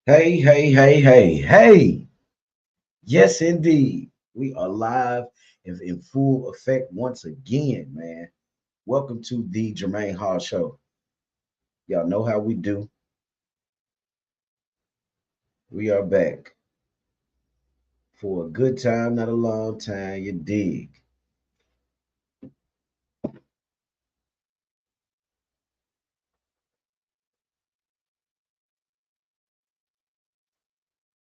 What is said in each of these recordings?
Hey, hey, hey, hey, hey. Yes, indeed. We are live and in full effect once again, man. Welcome to the Jermaine Hall Show. Y'all know how we do. We are back for a good time, not a long time. You dig.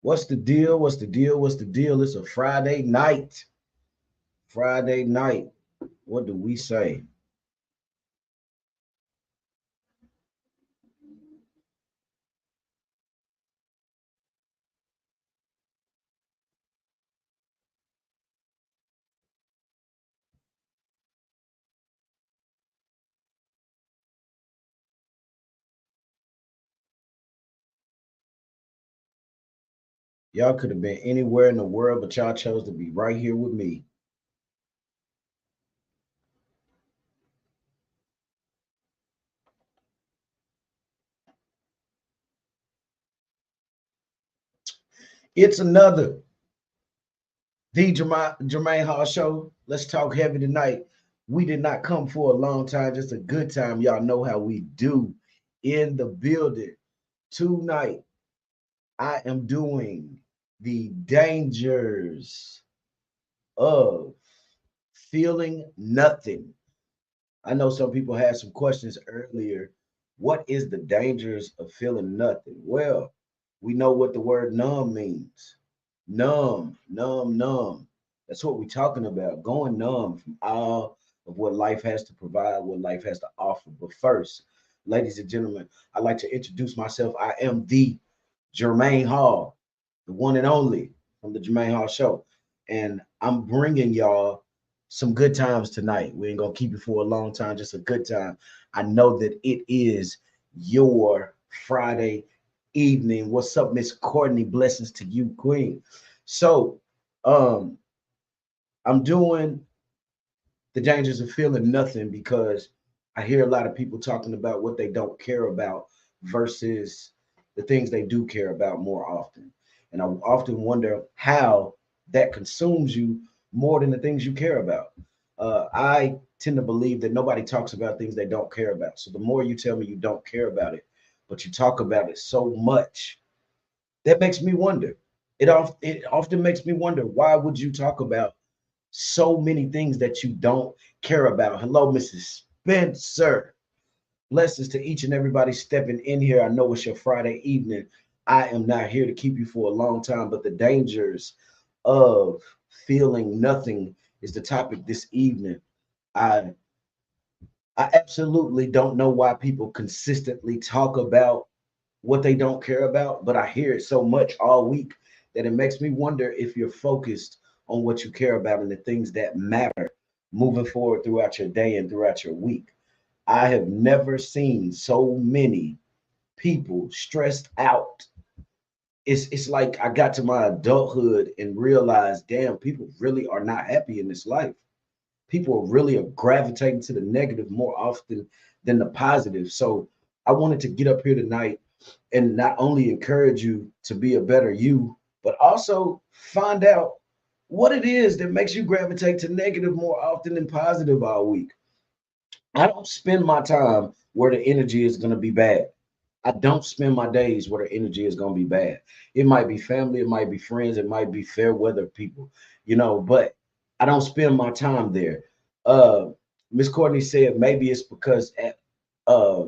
What's the deal? What's the deal? What's the deal? It's a Friday night. Friday night. What do we say? Y'all could have been anywhere in the world, but y'all chose to be right here with me. It's another The Jermaine Hall Show. Let's talk heavy tonight. We did not come for a long time, just a good time. Y'all know how we do in the building. Tonight, I am doing the dangers of feeling nothing. I know some people had some questions earlier. What is the dangers of feeling nothing? Well, we know what the word numb means. Numb, numb, numb. That's what we're talking about. Going numb from all of what life has to provide, what life has to offer. But first, ladies and gentlemen, I'd like to introduce myself. I am the Jermaine Hall, the one and only from the Jermaine Hall Show. And I'm bringing y'all some good times tonight. We ain't gonna keep it for a long time, just a good time. I know that it is your Friday evening. What's up, Miss Courtney? Blessings to you, Queen. So, um, I'm doing the dangers of feeling nothing because I hear a lot of people talking about what they don't care about versus the things they do care about more often. And I often wonder how that consumes you more than the things you care about. I tend to believe that nobody talks about things they don't care about. So the more you tell me you don't care about it, but you talk about it so much, that makes me wonder. It often makes me wonder, why would you talk about so many things that you don't care about? Hello, Mrs. Spencer. Blessings to each and everybody stepping in here. I know it's your Friday evening. I am not here to keep you for a long time, but the dangers of feeling nothing is the topic this evening. I I absolutely don't know why people consistently talk about what they don't care about, but I hear it so much all week that it makes me wonder if you're focused on what you care about and the things that matter moving forward throughout your day and throughout your week. I have never seen so many people stressed out. It's like I got to my adulthood and realized, damn, people really are not happy in this life. People are really gravitating to the negative more often than the positive. So I wanted to get up here tonight and not only encourage you to be a better you, but also find out what it is that makes you gravitate to negative more often than positive all week. I don't spend my time where the energy is going to be bad. I don't spend my days where the energy is going to be bad. It might be family, it might be friends, it might be fair weather people, but I don't spend my time there. Uh, Miss Courtney said maybe it's because uh,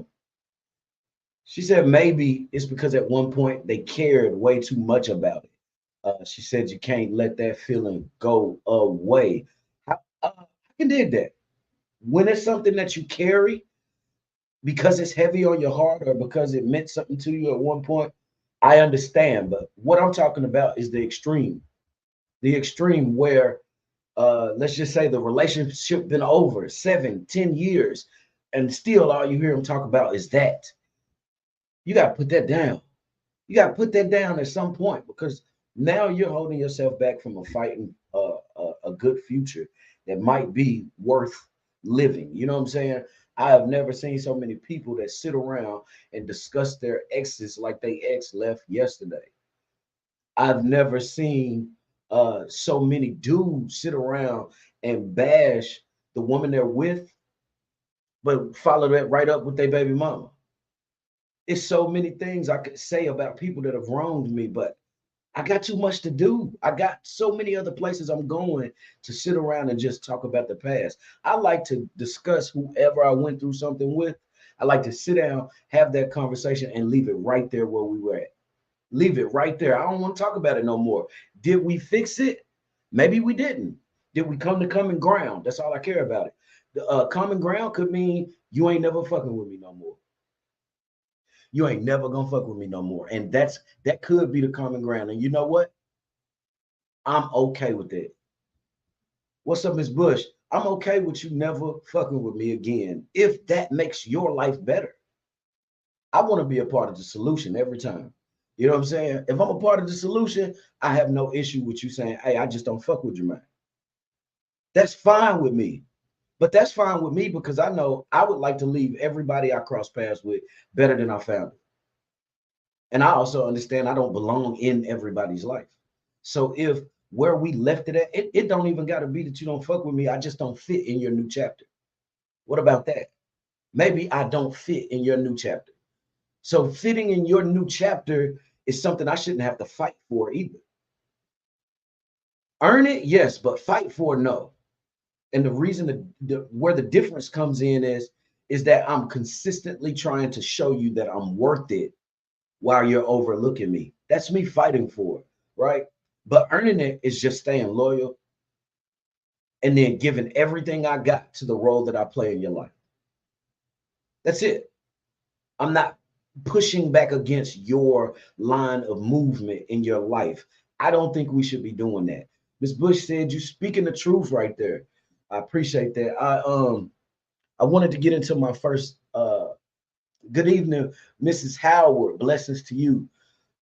she said maybe it's because at one point they cared way too much about it. She said you can't let that feeling go away. I can did that. When it's something that you carry because it's heavy on your heart or because it meant something to you at one point, I understand. But what I'm talking about is the extreme where let's just say the relationship been over 7, 10 years, and still all you hear them talk about is that. You got to put that down. You got to put that down at some point because now you're holding yourself back from a fighting a good future that might be worth living. You know what I'm saying? I have never seen so many people that sit around and discuss their exes like they ex left yesterday. I've never seen so many dudes sit around and bash the woman they're with, but follow that right up with their baby mama. It's so many things I could say about people that have wronged me, but I got too much to do. I got so many other places I'm going to sit around and just talk about the past. I like to discuss whoever I went through something with. I like to sit down, have that conversation, and leave it right there where we were at. Leave it right there. I don't want to talk about it no more. Did we fix it? Maybe we didn't. Did we come to common ground? That's all I care about it. The common ground could mean you ain't never fucking with me no more. You ain't never gonna fuck with me no more. And that could be the common ground. And you know what? I'm okay with that. What's up, Miss Bush? I'm okay with you never fucking with me again if that makes your life better. I want to be a part of the solution every time. You know what I'm saying? If I'm a part of the solution, I have no issue with you saying, hey, I just don't fuck with Jermaine. That's fine with me. But that's fine with me because I know I would like to leave everybody I cross paths with better than I found it. And I also understand I don't belong in everybody's life. So if where we left it at, it don't even got to be that you don't fuck with me. I just don't fit in your new chapter. What about that? Maybe I don't fit in your new chapter. So fitting in your new chapter is something I shouldn't have to fight for either. Earn it, yes, but fight for no. And the reason where the difference comes in is that I'm consistently trying to show you that I'm worth it while you're overlooking me. That's me fighting for it, right? But earning it is just staying loyal and then giving everything I got to the role that I play in your life. That's it. I'm not pushing back against your line of movement in your life. I don't think we should be doing that. Ms. Bush said you speaking the truth right there. I appreciate that. I wanted to get into my first good evening, Mrs. Howard. Blessings to you.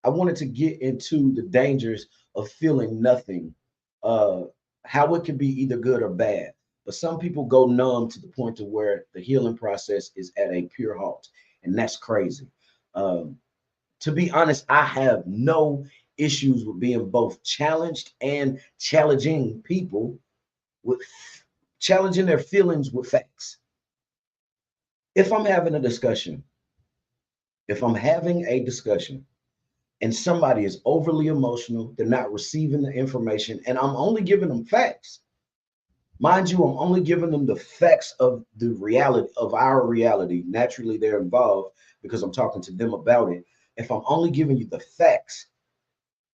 I wanted to get into the dangers of feeling nothing, uh, how it can be either good or bad. But some people go numb to the point to where the healing process is at a pure halt, and that's crazy. Um, to be honest, I have no issues with being both challenged and challenging people with challenging their feelings with facts. If I'm having a discussion, if I'm having a discussion and somebody is overly emotional, they're not receiving the information, and I'm only giving them facts. Mind you, I'm only giving them the facts of the reality of our reality. Naturally, they're involved because I'm talking to them about it. If I'm only giving you the facts,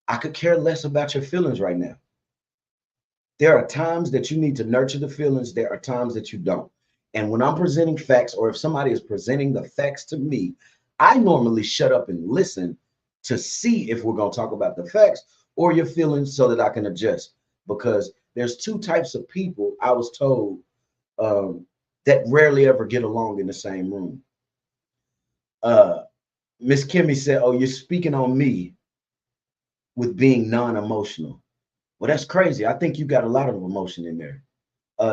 I could care less about your feelings right now. There are times that you need to nurture the feelings, there are times that you don't. And when I'm presenting facts, or if somebody is presenting the facts to me, I normally shut up and listen to see if we're going to talk about the facts or your feelings so that I can adjust. Because there's two types of people I was told that rarely ever get along in the same room. Miss Kimmy said, oh, you're speaking on me with being non-emotional. Well, that's crazy. I think you got a lot of emotion in there.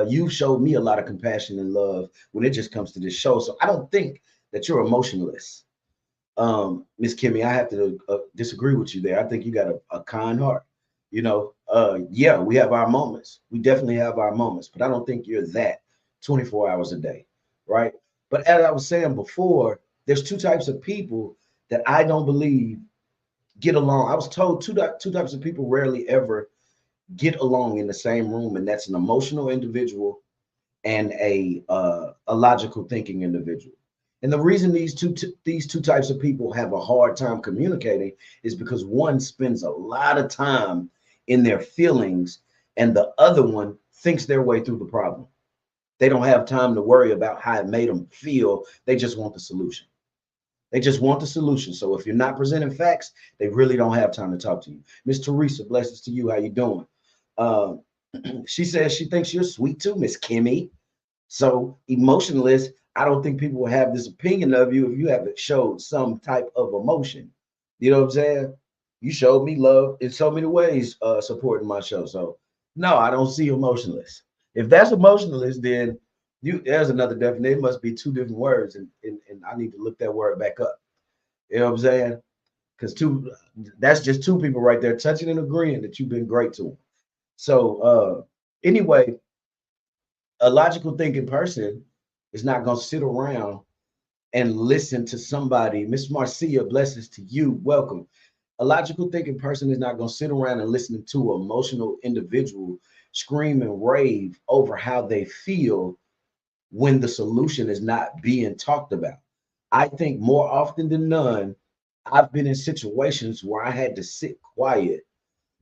You showed me a lot of compassion and love when it just comes to this show. So I don't think that you're emotionless. Miss Kimmy, I have to disagree with you there. I think you got a kind heart. You know, yeah, we have our moments. We definitely have our moments, but I don't think you're that 24 hours a day, right? But as I was saying before, there's two types of people that I don't believe get along. I was told two types of people rarely ever get along in the same room, and that's an emotional individual and a logical thinking individual. And the reason these two types of people have a hard time communicating is because one spends a lot of time in their feelings, and the other one thinks their way through the problem. They don't have time to worry about how it made them feel. They just want the solution. They just want the solution. So if you're not presenting facts, they really don't have time to talk to you. Miss Teresa, blessings to you. How you doing? Uh, she says she thinks you're sweet too, Miss Kimmy. So emotionless, I don't think people will have this opinion of you if you haven't showed some type of emotion. You know what I'm saying? You showed me love in so many ways, supporting my show. So no, I don't see emotionless. If that's emotionless, then There's another definition. It must be two different words, and I need to look that word back up. You know what I'm saying? Because that's just two people right there touching and agreeing that you've been great to them. So anyway, a logical thinking person is not going to sit around and listen to somebody. Miss Marcia, blessings to you. Welcome. A logical thinking person is not going to sit around and listen to an emotional individual scream and rave over how they feel when the solution is not being talked about. I think more often than none, I've been in situations where I had to sit quiet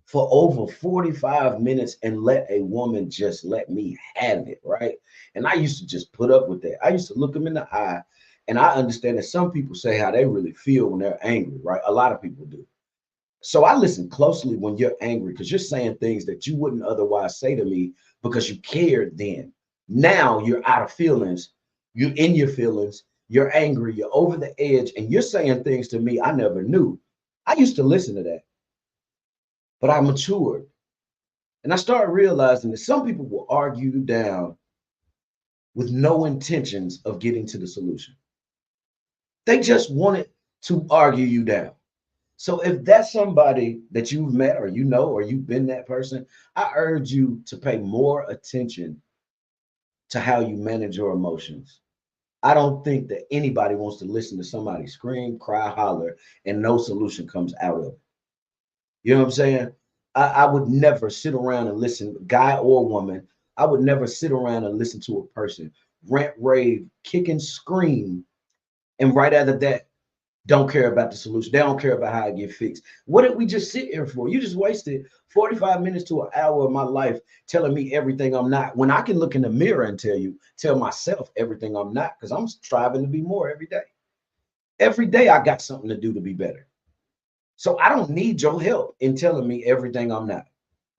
for over 45 minutes and let a woman just let me have it, right? And I used to just put up with that. I used to look them in the eye, and I understand that some people say how they really feel when they're angry, right? A lot of people do. So I listen closely when you're angry because you're saying things that you wouldn't otherwise say to me because you cared then. Now you're out of feelings. You're in your feelings. You're angry. You're over the edge, and you're saying things to me I never knew. I used to listen to that, but I matured. And I started realizing that some people will argue you down with no intentions of getting to the solution. They just wanted to argue you down. So if that's somebody that you've met or you know or you've been that person, I urge you to pay more attention to how you manage your emotions. I don't think that anybody wants to listen to somebody scream, cry, holler, and no solution comes out of it. You know what I'm saying? I would never sit around and listen, guy or woman, I would never sit around and listen to a person rant, rave, kick, and scream. And right after that, don't care about the solution. They don't care about how it get fixed. What did we just sit here for? You just wasted 45 minutes to an hour of my life telling me everything I'm not, when I can look in the mirror and tell myself everything I'm not, because I'm striving to be more every day. Every day I got something to do to be better. So I don't need your help in telling me everything I'm not,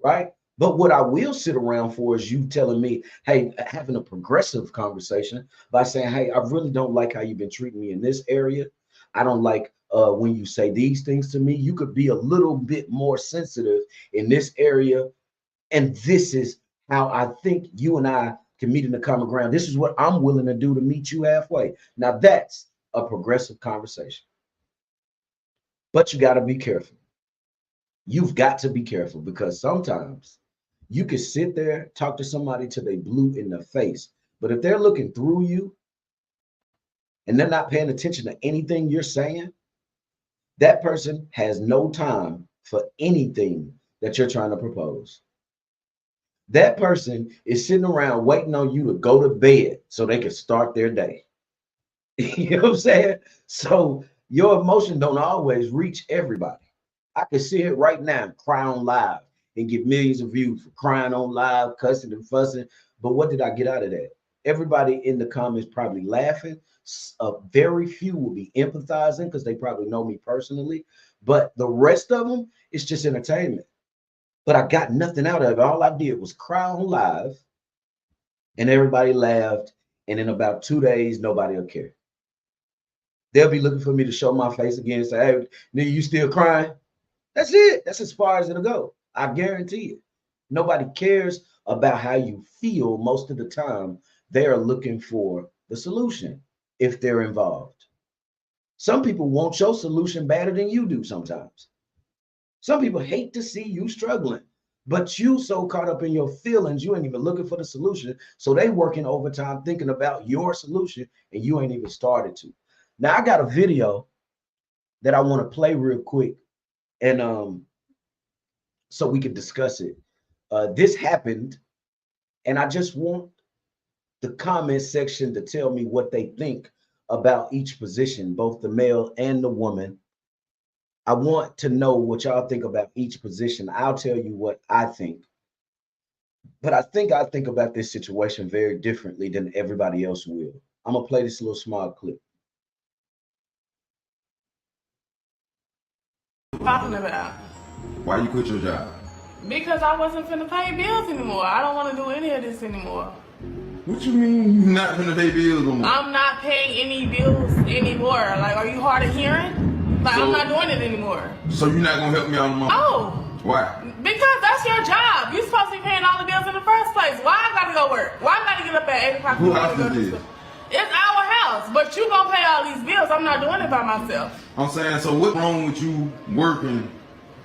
right? But what I will sit around for is you telling me, hey, having a progressive conversation by saying, hey, I really don't like how you've been treating me in this area. I don't like when you say these things to me. You could be a little bit more sensitive in this area. And this is how I think you and I can meet in the common ground. This is what I'm willing to do to meet you halfway. Now that's a progressive conversation. But you got to be careful. You've got to be careful because sometimes you can sit there, talk to somebody till they blue in the face. But if they're looking through you and they're not paying attention to anything you're saying, that person has no time for anything that you're trying to propose. That person is sitting around waiting on you to go to bed so they can start their day. You know what I'm saying? So your emotion don't always reach everybody. I can see it right now and cry on live and get millions of views for crying on live, cussing and fussing. But what did I get out of that? Everybody in the comments probably laughing. Very few will be empathizing because they probably know me personally. But the rest of them, it's just entertainment. But I got nothing out of it. All I did was cry on live and everybody laughed. And in about 2 days, nobody will care. They'll be looking for me to show my face again and say, hey, nigga, you still crying? That's it. That's as far as it'll go. I guarantee it. Nobody cares about how you feel most of the time. They are looking for the solution if they're involved. Some people want your solution better than you do sometimes. Some people hate to see you struggling, but you so caught up in your feelings, you ain't even looking for the solution. So they working overtime thinking about your solution and you ain't even started to. Now I got a video that I want to play real quick and so we can discuss it. This happened and I just want the comment section to tell me what they think about each position, both the male and the woman. I want to know what y'all think about each position. I'll tell you what I think. But I think about this situation very differently than everybody else will. I'm going to play this little small clip. Talking about. Why you quit your job? Because I wasn't finna pay bills anymore. I don't want to do any of this anymore. What you mean you not finna pay bills no more? I'm not paying any bills anymore. Like, are you hard of hearing? Like, I'm not doing it anymore. So you're not gonna help me out no more? Oh, Why? Because that's your job. You're supposed to be paying all the bills in the first place. Why I gotta go work? Why I gotta get up at 8 o'clock? Who house is this? It's our house, but you gonna pay all these bills. I'm not doing it by myself. I'm saying, so what's wrong with you working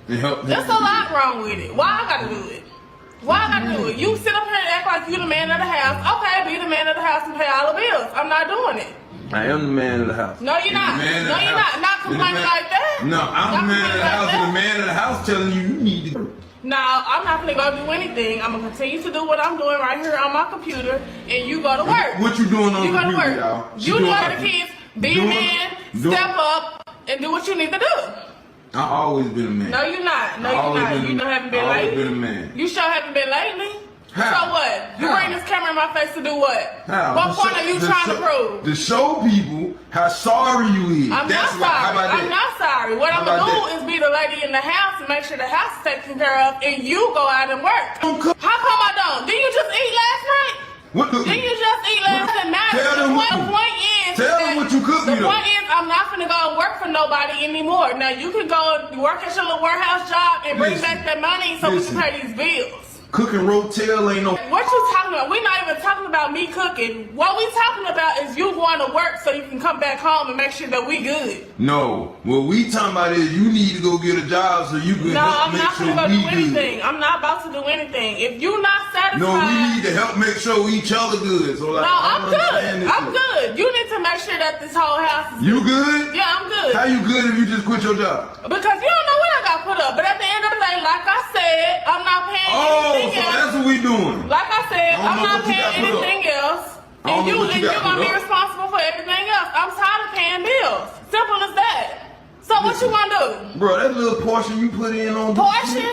and help? There's a lot wrong with it. Why I gotta do it? Why I gotta do it? You sit up here and act like you the man of the house. Okay, be the man of the house and pay all the bills. I'm not doing it. I am the man of the house. No, you're not. No, you're not. Not complaining like that. No, I'm the man of the house, and the man of the house telling you need to. No, I'm not gonna go do anything. I'm gonna continue to do what I'm doing right here on my computer, and you go to work. What you doing on you the go to computer, work. y'all? You do the kids, be a man, step up, and do what you need to do. I always been a man. No, you're not. No, you're not. You haven't been lately. Been a man. You sure haven't been lately. How? So what? You bring this camera in my face to do what? How? What point are you trying to prove? To show people how sorry you is. I'm That's not sorry. How about I'm that? not sorry. What I'm gonna do is be the lady in the house and make sure the house is taken care of, and you go out and work. How come I don't? Didn't you just eat last night? Didn't you just eat last night? The point is, tell them what you cooked me. The point is, I'm not gonna go and work for nobody anymore. Now you can go and work at your little warehouse job and bring back that money so we can pay these bills. Cooking rotel ain't no. What you talking about? We're not even talking about me cooking. What we talking about is you going to work so you can come back home and make sure that we good. No, what we talking about is you need to go get a job so you can help make sure we good. No, I'm not gonna go do anything. I'm not about to do anything. If you're not satisfied, no, we need to help make sure each other good. So like, no, I'm good. I'm good. You need to make sure that this whole house is you good. Yeah, I'm good. How you good if you just quit your job? Because you don't know what I got put up. But at the end of the day, like I said, I'm not paying anything else. That's what we doing. Like I said, I'm not paying anything else. And you're gonna be responsible for everything else. I'm tired of paying bills. Simple as that. So what you wanna do? Bro, that little portion you put in on portion?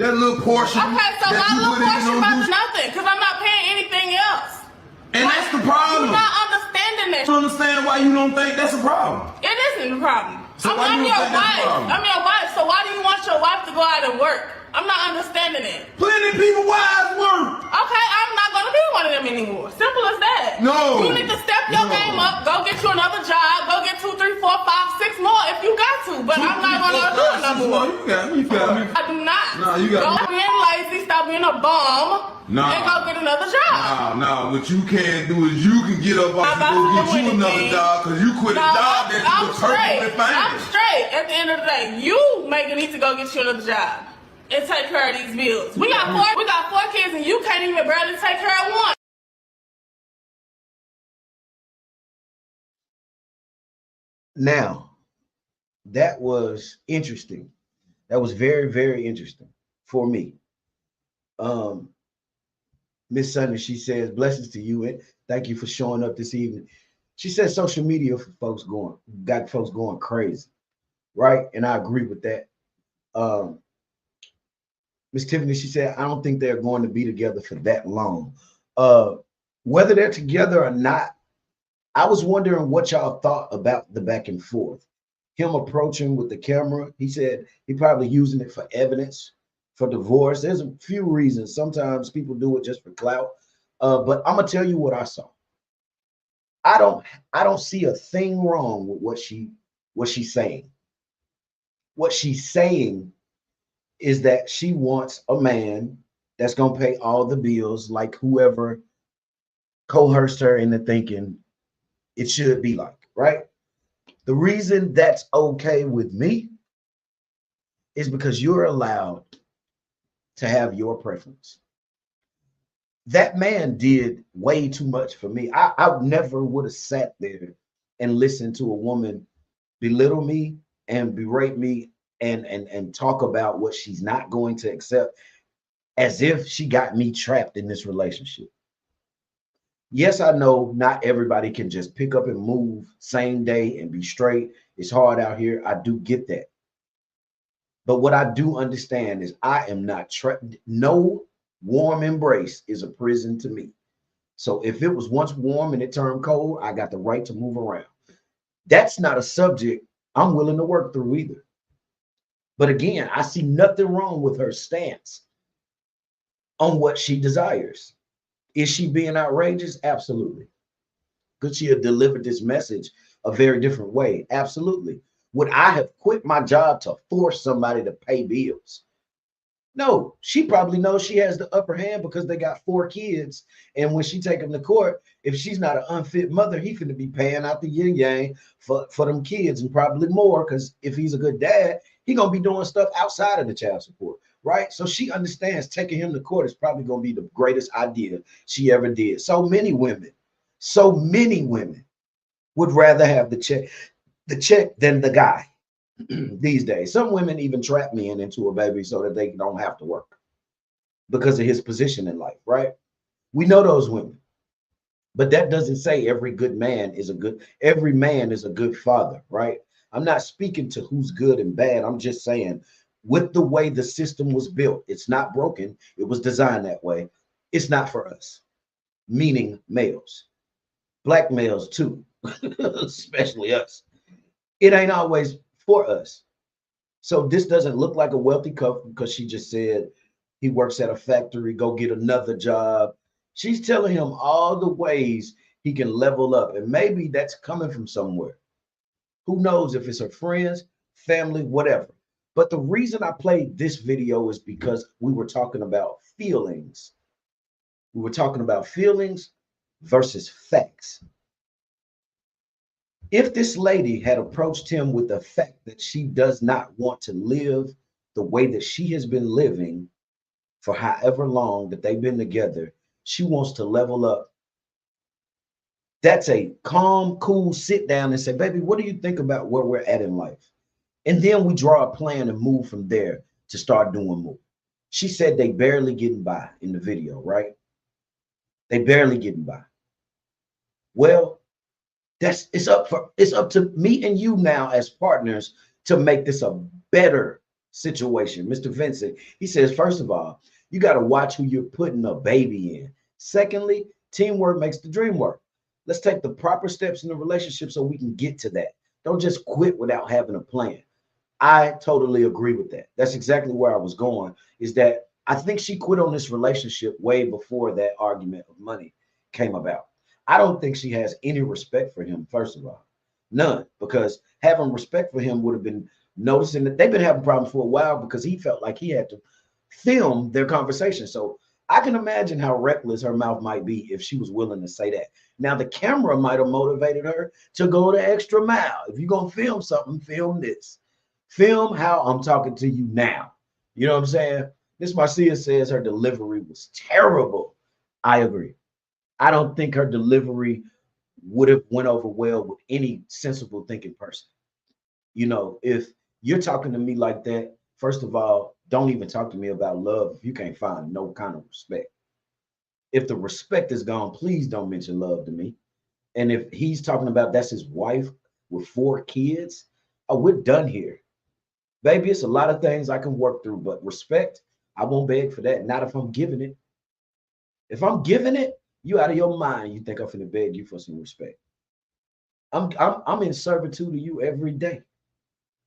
That little portion. Okay, so my little portion about nothing, because I'm not paying anything else. And that's the problem. You're not understanding that. I don't understand why you don't think that's a problem. It isn't a problem. So I'm your wife. I'm your wife. So why do you want your wife to go out and work? I'm not understanding it. Plenty of people wives work. Okay, I'm not gonna be one of them anymore. Simple as that. No. You need to step your game up. Go get you another job. Go get 2, 3, 4, 5, 6 more if you got to. But I'm not gonna do it no more. You got me. I do not. No, you got me. Stop being lazy. Stop being a bum. And go get another job. No. What you can do is you can get up off and go get you another job because you quit a job that you were perfectly fine. I'm straight. At the end of the day, you need to go get you another job and take care of these bills. We got 4 kids and you can't even barely take care of one. Now, that was interesting. That was very, very interesting for me. Miss Sunday, she says, blessings to you and thank you for showing up this evening. She said social media for got folks going crazy, right? And I agree with that. Miss Tiffany, she said, I don't think they're going to be together for that long. Whether they're together or not, I was wondering what y'all thought about the back and forth. Him approaching with the camera, he said he probably using it for evidence for divorce. There's a few reasons. Sometimes people do it just for clout. But I'm gonna tell you what I saw. I don't see a thing wrong with what she's saying. What she's saying is that she wants a man that's gonna pay all the bills, like whoever coerced her into thinking it should be like, right? The reason that's okay with me is because you're allowed to have your preference. That man did way too much for me. I never would have sat there and listened to a woman belittle me and berate me and talk about what she's not going to accept as if she got me trapped in this relationship. Yes, I know not everybody can just pick up and move same day and be straight. It's hard out here. I do get that. But what I do understand is I am not trapped. No warm embrace is a prison to me. So if it was once warm and it turned cold, I got the right to move around. That's not a subject I'm willing to work through either. But again, I see nothing wrong with her stance on what she desires. Is she being outrageous? Absolutely. Could she have delivered this message a very different way? Absolutely. Would I have quit my job to force somebody to pay bills? No, she probably knows she has the upper hand because they got 4 kids. And when she take him to court, if she's not an unfit mother, he finna be paying out the yin yang for them kids and probably more. Because if he's a good dad, he gonna be doing stuff outside of the child support, right? So she understands taking him to court is probably gonna be the greatest idea she ever did. So many women would rather have the check than the guy. These days, some women even trap men into a baby so that they don't have to work because of his position in life, right? We know those women, but that doesn't say every man is a good father, right? I'm not speaking to who's good and bad. I'm just saying with the way the system was built, it's not broken. It was designed that way. It's not for us, meaning males, black males too, especially us. It ain't always for us. So this doesn't look like a wealthy couple because she just said he works at a factory, go get another job. She's telling him all the ways he can level up. And maybe that's coming from somewhere. Who knows if it's her friends, family, whatever. But the reason I played this video is because we were talking about feelings. We were talking about feelings versus facts. If this lady had approached him with the fact that she does not want to live the way that she has been living for however long that they've been together, she wants to level up. That's a calm, cool sit down and say, baby, what do you think about where we're at in life? And then we draw a plan and move from there to start doing more. She said they barely getting by in the video, right? They barely getting by. Well, it's up to me and you now as partners to make this a better situation. Mr. Vincent, he says, first of all, you got to watch who you're putting a baby in. Secondly, teamwork makes the dream work. Let's take the proper steps in the relationship so we can get to that. Don't just quit without having a plan. I totally agree with that. That's exactly where I was going, is that I think she quit on this relationship way before that argument of money came about. I don't think she has any respect for him, first of all. None, because having respect for him would have been noticing that they've been having problems for a while because he felt like he had to film their conversation. So I can imagine how reckless her mouth might be if she was willing to say that. Now, the camera might have motivated her to go the extra mile. If you're going to film something, film this. Film how I'm talking to you now. You know what I'm saying? Miss Marcia says her delivery was terrible. I agree. I don't think her delivery would have went over well with any sensible thinking person. You know, if you're talking to me like that, first of all, don't even talk to me about love if you can't find no kind of respect. If the respect is gone, please don't mention love to me. And if he's talking about that's his wife with 4 kids, oh, we're done here. Baby, it's a lot of things I can work through, but respect, I won't beg for that. Not if I'm giving it. If I'm giving it, you out of your mind. You think I'm finna beg you for some respect. I'm in servitude to you every day.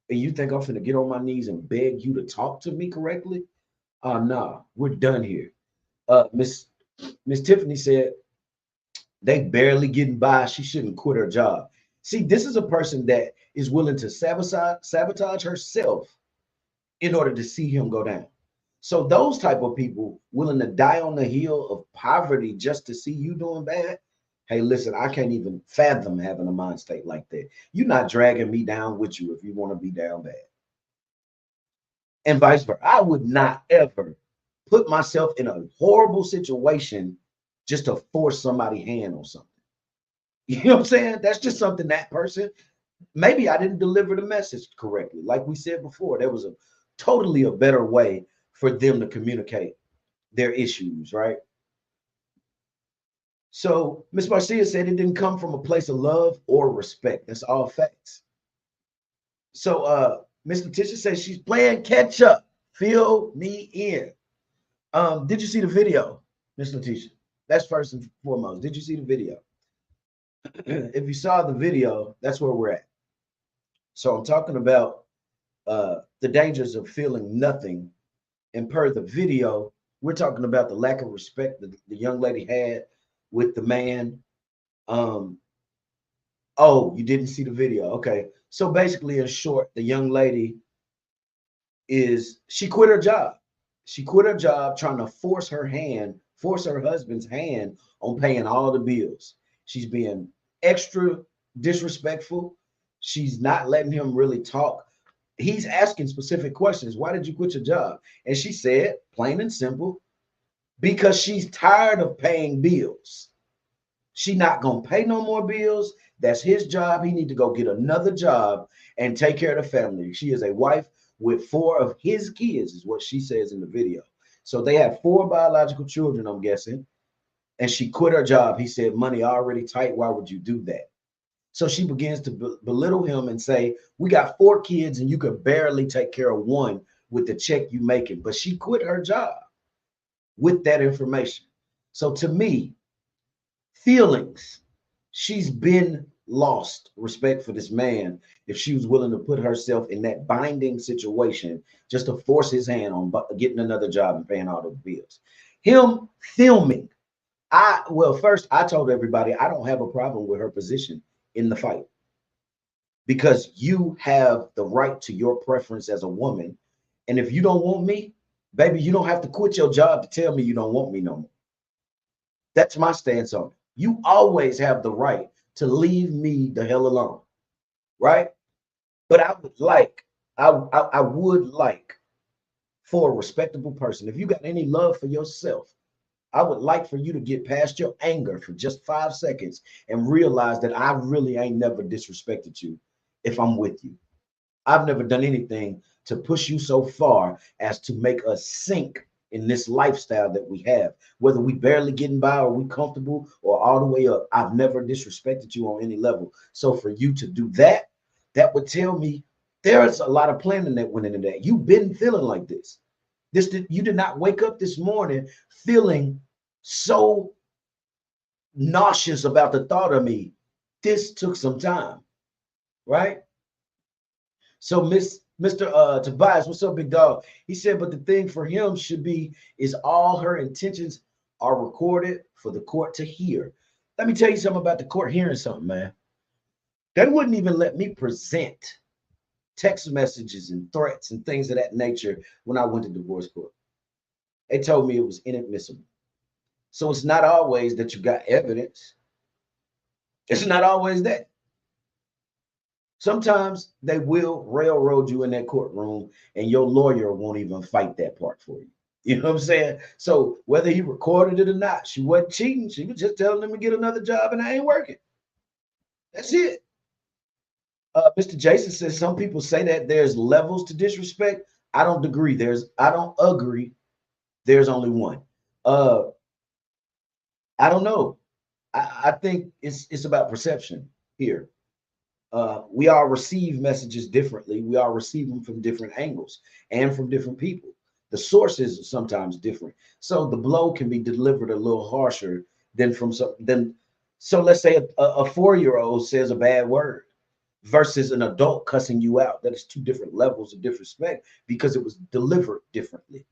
And you think I'm finna get on my knees and beg you to talk to me correctly? Nah, we're done here. Miss Tiffany said they barely getting by. She shouldn't quit her job. See, this is a person that is willing to sabotage herself in order to see him go down. So those type of people willing to die on the heel of poverty just to see you doing bad. Hey, listen, I can't even fathom having a mind state like that. You're not dragging me down with you if you want to be down bad. And vice versa. I would not ever put myself in a horrible situation just to force somebody's hand on something. You know what I'm saying? That's just something that person, maybe I didn't deliver the message correctly. Like we said before, there was a totally a better way for them to communicate their issues, right? So Miss Marcia said it didn't come from a place of love or respect. That's all facts. So Miss Letitia says she's playing catch up. Fill me in. Did you see the video, Miss Letitia? That's first and foremost. Did you see the video? If you saw the video, that's where we're at. So I'm talking about the dangers of feeling nothing. And per the video, we're talking about the lack of respect that the young lady had with the man. Oh, you didn't see the video. Okay. So basically, in short, the young lady she quit her job. She quit her job trying to force her husband's hand on paying all the bills. She's being extra disrespectful. She's not letting him really talk. He's asking specific questions. Why did you quit your job? And she said, plain and simple, because she's tired of paying bills. She not gonna pay no more bills. That's his job. He need to go get another job and take care of the family. She is a wife with 4 of his kids, is what she says in the video. So they have 4 biological children, I'm guessing. And she quit her job. He said, money already tight. Why would you do that? So she begins to belittle him and say, we got 4 kids and you could barely take care of one with the check you making. But she quit her job with that information. So to me, feelings, she's been lost respect for this man if she was willing to put herself in that binding situation just to force his hand on getting another job and paying all the bills. Him filming, first I told everybody I don't have a problem with her position in the fight, because you have the right to your preference as a woman. And if you don't want me, baby, you don't have to quit your job to tell me you don't want me no more. That's my stance on it. You always have the right to leave me the hell alone, right? But I would like for a respectable person, if you got any love for yourself, I would like for you to get past your anger for just 5 seconds and realize that I really ain't never disrespected you if I'm with you. I've never done anything to push you so far as to make us sink in this lifestyle that we have, whether we barely getting by or we comfortable or all the way up. I've never disrespected you on any level. So for you to do that, that would tell me there's a lot of planning that went into that. You've been feeling like this. You did not wake up this morning feeling so nauseous about the thought of me. This took some time, right? So Mr. Tobias, what's up, big dog? He said, but the thing for him should be is all her intentions are recorded for the court to hear. Let me tell you something about the court hearing something, man. They wouldn't even let me present text messages and threats and things of that nature when I went to divorce court. They told me it was inadmissible. So it's not always that you got evidence. It's not always that. Sometimes they will railroad you in that courtroom and your lawyer won't even fight that part for you. You know what I'm saying? So whether he recorded it or not, she wasn't cheating. She was just telling him to get another job and I ain't working. That's it. Mr. Jason says some people say that there's levels to disrespect. I don't agree. I don't agree. There's only one. I don't know. I think it's about perception here. We all receive messages differently. We all receive them from different angles and from different people. The sources are sometimes different. So the blow can be delivered a little harsher than so let's say a 4-year-old says a bad word versus an adult cussing you out. That is 2 different levels of disrespect because it was delivered differently.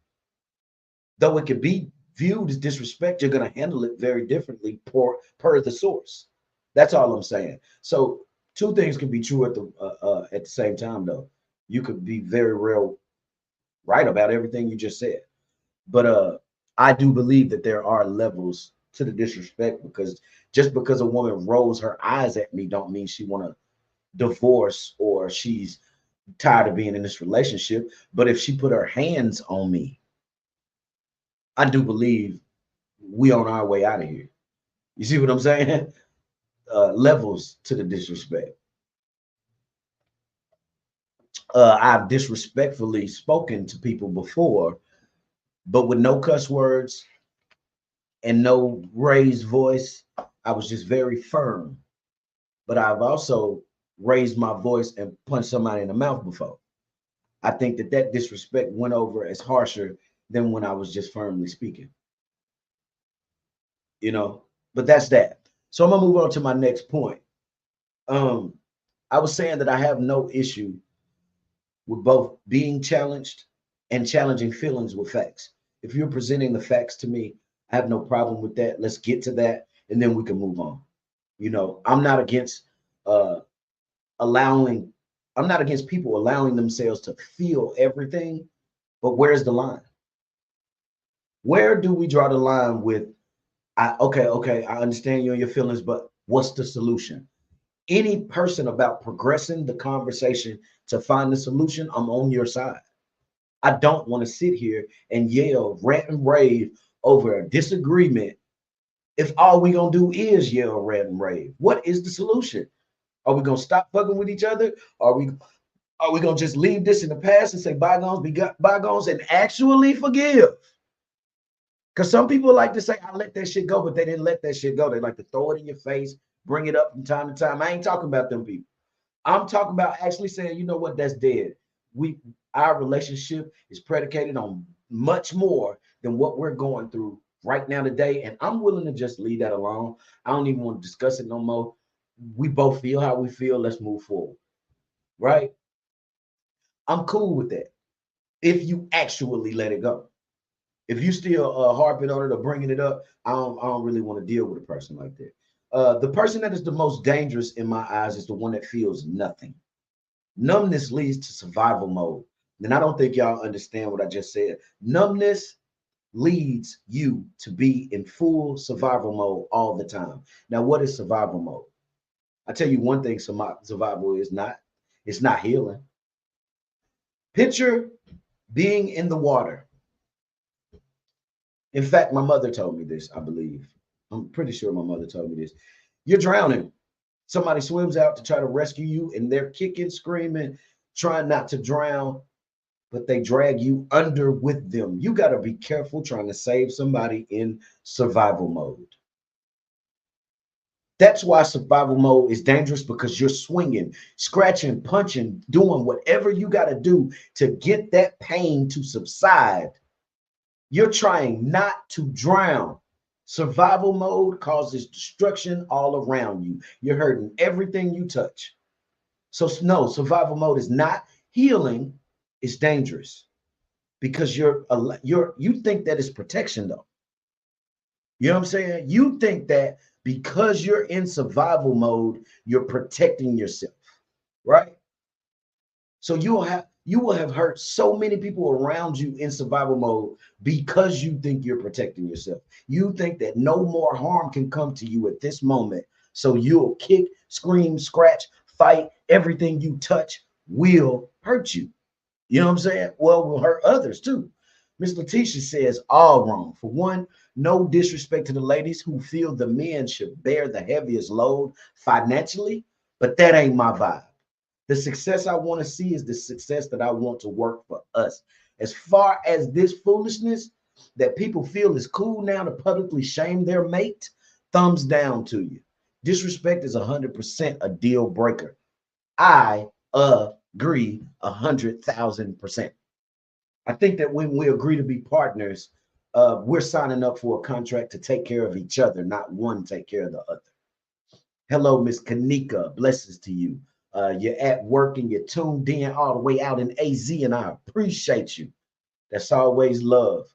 Though it could be viewed as disrespect, you're going to handle it very differently per the source. That's all I'm saying. So 2 things can be true at the same time, though. You could be very real right about everything you just said. But I do believe that there are levels to the disrespect, because just because a woman rolls her eyes at me don't mean she want to divorce or she's tired of being in this relationship. But if she put her hands on me, I do believe we on our way out of here. You see what I'm saying? Levels to the disrespect. I've disrespectfully spoken to people before, but with no cuss words and no raised voice. I was just very firm. But I've also raised my voice and punched somebody in the mouth before. I think that disrespect went over as harsher than when I was just firmly speaking. You know, but that's that. So I'm gonna move on to my next point. I was saying that I have no issue with both being challenged and challenging feelings with facts. If you're presenting the facts to me, I have no problem with that. Let's get to that, and then we can move on. You know, I'm not against people allowing themselves to feel everything, but where's the line? Where do we draw the line with, okay, I understand you and your feelings, but what's the solution? Any person about progressing the conversation to find the solution, I'm on your side. I don't want to sit here and yell, rant, and rave over a disagreement if all we gonna do is yell, rant, and rave. What is the solution? Are we gonna stop fucking with each other? Are we gonna just leave this in the past and say bygones be bygones and actually forgive? Because some people like to say, I let that shit go, but they didn't let that shit go. They like to throw it in your face, bring it up from time to time. I ain't talking about them people. I'm talking about actually saying, you know what, that's dead. Our relationship is predicated on much more than what we're going through right now today. And I'm willing to just leave that alone. I don't even want to discuss it no more. We both feel how we feel. Let's move forward. Right? I'm cool with that. If you actually let it go. If you still harping on it or bringing it up, I don't really want to deal with a person like that. The person that is the most dangerous in my eyes is the one that feels nothing. Numbness leads to survival mode. And I don't think y'all understand what I just said. Numbness leads you to be in full survival mode all the time. Now, what is survival mode? I tell you one thing, survival is not. It's not healing. Picture being in the water. In fact, my mother told me this, I believe. I'm pretty sure my mother told me this. You're drowning. Somebody swims out to try to rescue you, and they're kicking, screaming, trying not to drown, but they drag you under with them. You got to be careful trying to save somebody in survival mode. That's why survival mode is dangerous, because you're swinging, scratching, punching, doing whatever you got to do to get that pain to subside. You're trying not to drown. Survival mode causes destruction all around you. You're hurting everything you touch. So no, survival mode is not healing. It's dangerous because you think that it's protection though. You know what I'm saying? You think that because you're in survival mode, you're protecting yourself, right? So you will have hurt so many people around you in survival mode because you think you're protecting yourself. You think that no more harm can come to you at this moment. So you'll kick, scream, scratch, fight. Everything you touch will hurt you. You know what I'm saying? Well, will hurt others too. Miss Letitia says all wrong. For one, no disrespect to the ladies who feel the men should bear the heaviest load financially, but that ain't my vibe. The success I want to see is the success that I want to work for us. As far as this foolishness that people feel is cool now to publicly shame their mate, thumbs down to you. Disrespect is 100% a deal breaker. I agree 100,000%. I think that when we agree to be partners, we're signing up for a contract to take care of each other, not one take care of the other. Hello, Miss Kanika. Blessings to you. You're at work and you're tuned in all the way out in AZ, and I appreciate you. That's always love.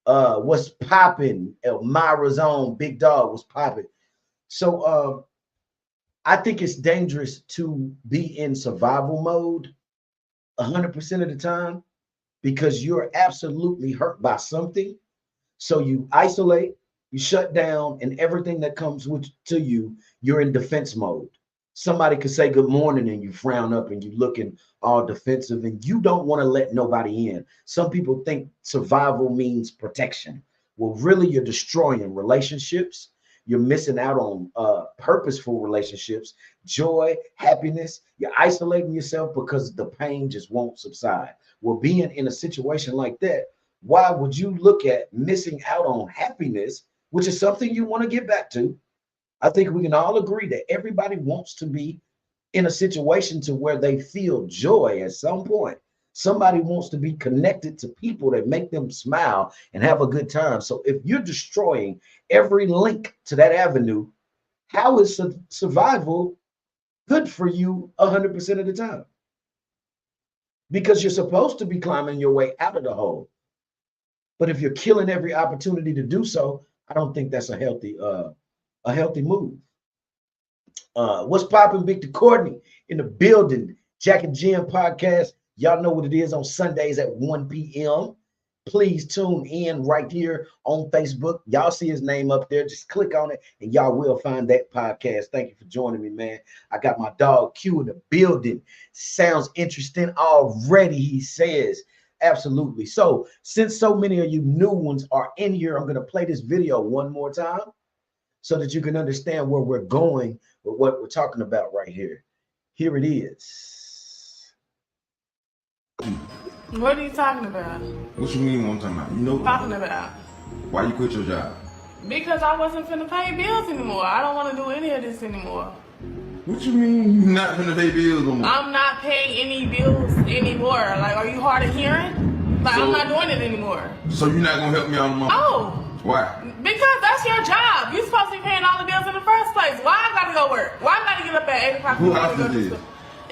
What's popping? Elmira's own Big Dog was popping. So I think it's dangerous to be in survival mode 100% of the time because you're absolutely hurt by something. So you isolate, you shut down, and everything that comes to you, you're in defense mode. Somebody could say good morning and you frown up and you looking all defensive and you don't want to let nobody in. Some people think survival means protection. Well, really, you're destroying relationships. You're missing out on purposeful relationships, joy, happiness. You're isolating yourself because the pain just won't subside. Well, being in a situation like that, why would you look at missing out on happiness, which is something you want to get back to? I think we can all agree that everybody wants to be in a situation to where they feel joy at some point. Somebody wants to be connected to people that make them smile and have a good time. So if you're destroying every link to that avenue, how is survival good for you 100% of the time? Because you're supposed to be climbing your way out of the hole. But if you're killing every opportunity to do so, I don't think that's a healthy move. What's popping? Victor Courtney in the building. Jack and Jim podcast. Y'all know what it is on Sundays at 1 p.m. Please tune in right here on Facebook. Y'all see his name up there. Just click on it and y'all will find that podcast. Thank you for joining me, man. I got my dog Q in the building. Sounds interesting already, he says. Absolutely. So since so many of you new ones are in here, I'm going to play this video one more time so that you can understand where we're going with what we're talking about right here. Here it is. What are you talking about? What you mean what I'm talking about? You know Talking about? why you quit your job? Because I wasn't finna pay bills anymore. I don't want to do any of this anymore. What you mean you not gonna pay bills no more? I'm not paying any bills anymore. Like, are you hard of hearing? Like, I'm not doing it anymore. So you're not gonna help me out no more? Oh. Why? Because that's your job. You're supposed to be paying all the bills in the first place. Why I gotta go work? Why I gotta get up at 8 o'clock? Who house is this?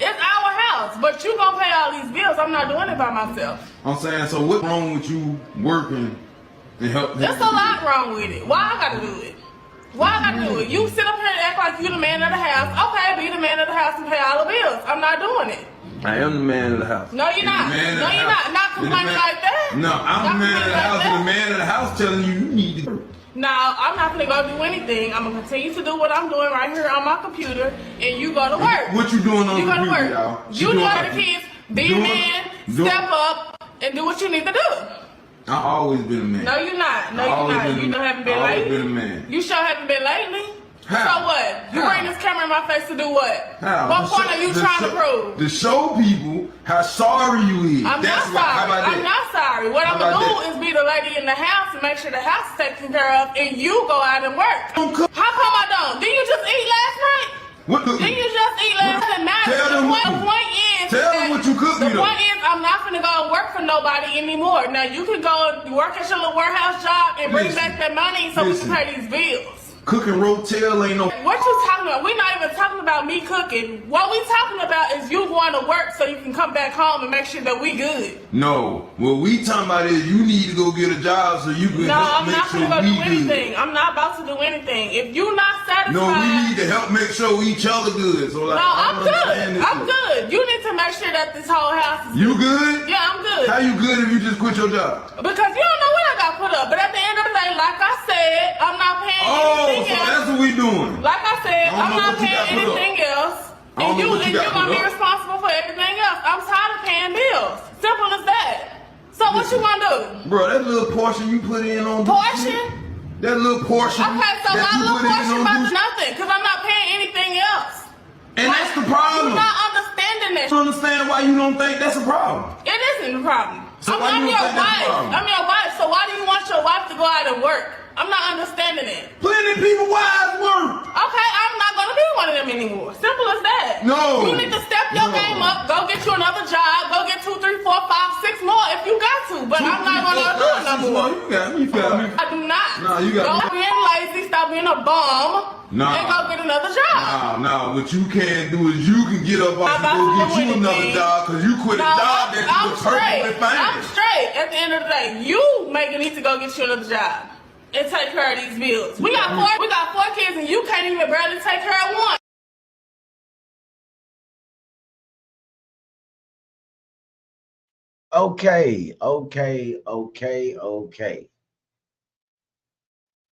It's our house, but you gonna pay all these bills. I'm not doing it by myself. I'm saying, so what's wrong with you working and helping? There's a lot wrong with it. Why I gotta do it? Why I gotta do it? You sit up here and act like you the man of the house. Okay, be the man of the house and pay all the bills. I'm not doing it. I am the man of the house. No, you're not. No, you're not. Not complaining like that. No, I'm the man of the house, and the man of the house telling you need to. No, I'm not gonna go do anything. I'm gonna continue to do what I'm doing right here on my computer, and you go to work. What you doing on you the go to computer, work. y'all? You do the kids, be a man, step up, and do what you need to do. I've always been a man. No, you're not. No, you're not. You haven't been I've always lately. been a man. You sure haven't been lately. How? So what? You bring this camera in my face to do what? How? What point are you trying to prove? To show people how sorry you is. I'm That's not sorry. How about that? I'm not sorry. What I'm How about gonna do is be the lady in the house and make sure the house is taken care of, and you go out and work. How come I don't? Didn't you just eat last night? What the, Didn't you just eat last night? Tell them The point is, tell them what you cooked me the though. point is, I'm not gonna go and work for nobody anymore. Now you can go and work at your little warehouse job and bring back that money so we can pay these bills. Cooking rotel ain't no. What you talking about? We're not even talking about me cooking. What we talking about is you going to work so you can come back home and make sure that we good. No, what we talking about is you need to go get a job so you can No, help I'm make not sure gonna go we do anything. good. I'm not about to do anything. If you're not satisfied, No, we need to help make sure each other good. So like, no, I'm I don't understand good. this I'm shit. good. You need to make sure that this whole house is You good? Yeah, I'm good. How you good if you just quit your job? Because you don't know what I got put up. But at the end of the day, like I said, I'm not paying anything So else. that's what we doing. Like I said, I don't I'm know not what you paying got put up. anything else. I don't And know what you you're got gonna put be up. responsible for everything else. I'm tired of paying bills. Simple as that. So what you wanna do? Bro, that little portion you put in on Portion? that little portion Okay, so that my you little put in portion on about Duce- nothing, because I'm not paying anything else. And that's the problem. You're not understanding that. I don't understand why you don't think that's a problem. It isn't a problem. So why I'm you your don't think that's a wife. problem? I'm your wife. So why do you want your wife to go out and work? I'm not understanding it. Plenty of people wives work. Okay, I'm not gonna be one of them anymore. Simple as that. No. You need to step your No. game up. Go get you another job. Go get 2, 3, 4, 5, 6 more if you got to. But I'm not gonna do it no more. You got me. You got me. I do not. No, you got Stop me. being lazy. Stop being a bum. Nah. And go get another job. Nah, what you can't do is you can get up off I'm and go about to get do you another anything. job because you quit a job that you was perfectly fine. I'm straight. At the end of the day, you need to go get you another job and take care of these bills. We got four kids, and you can't even barely take care of one. Okay.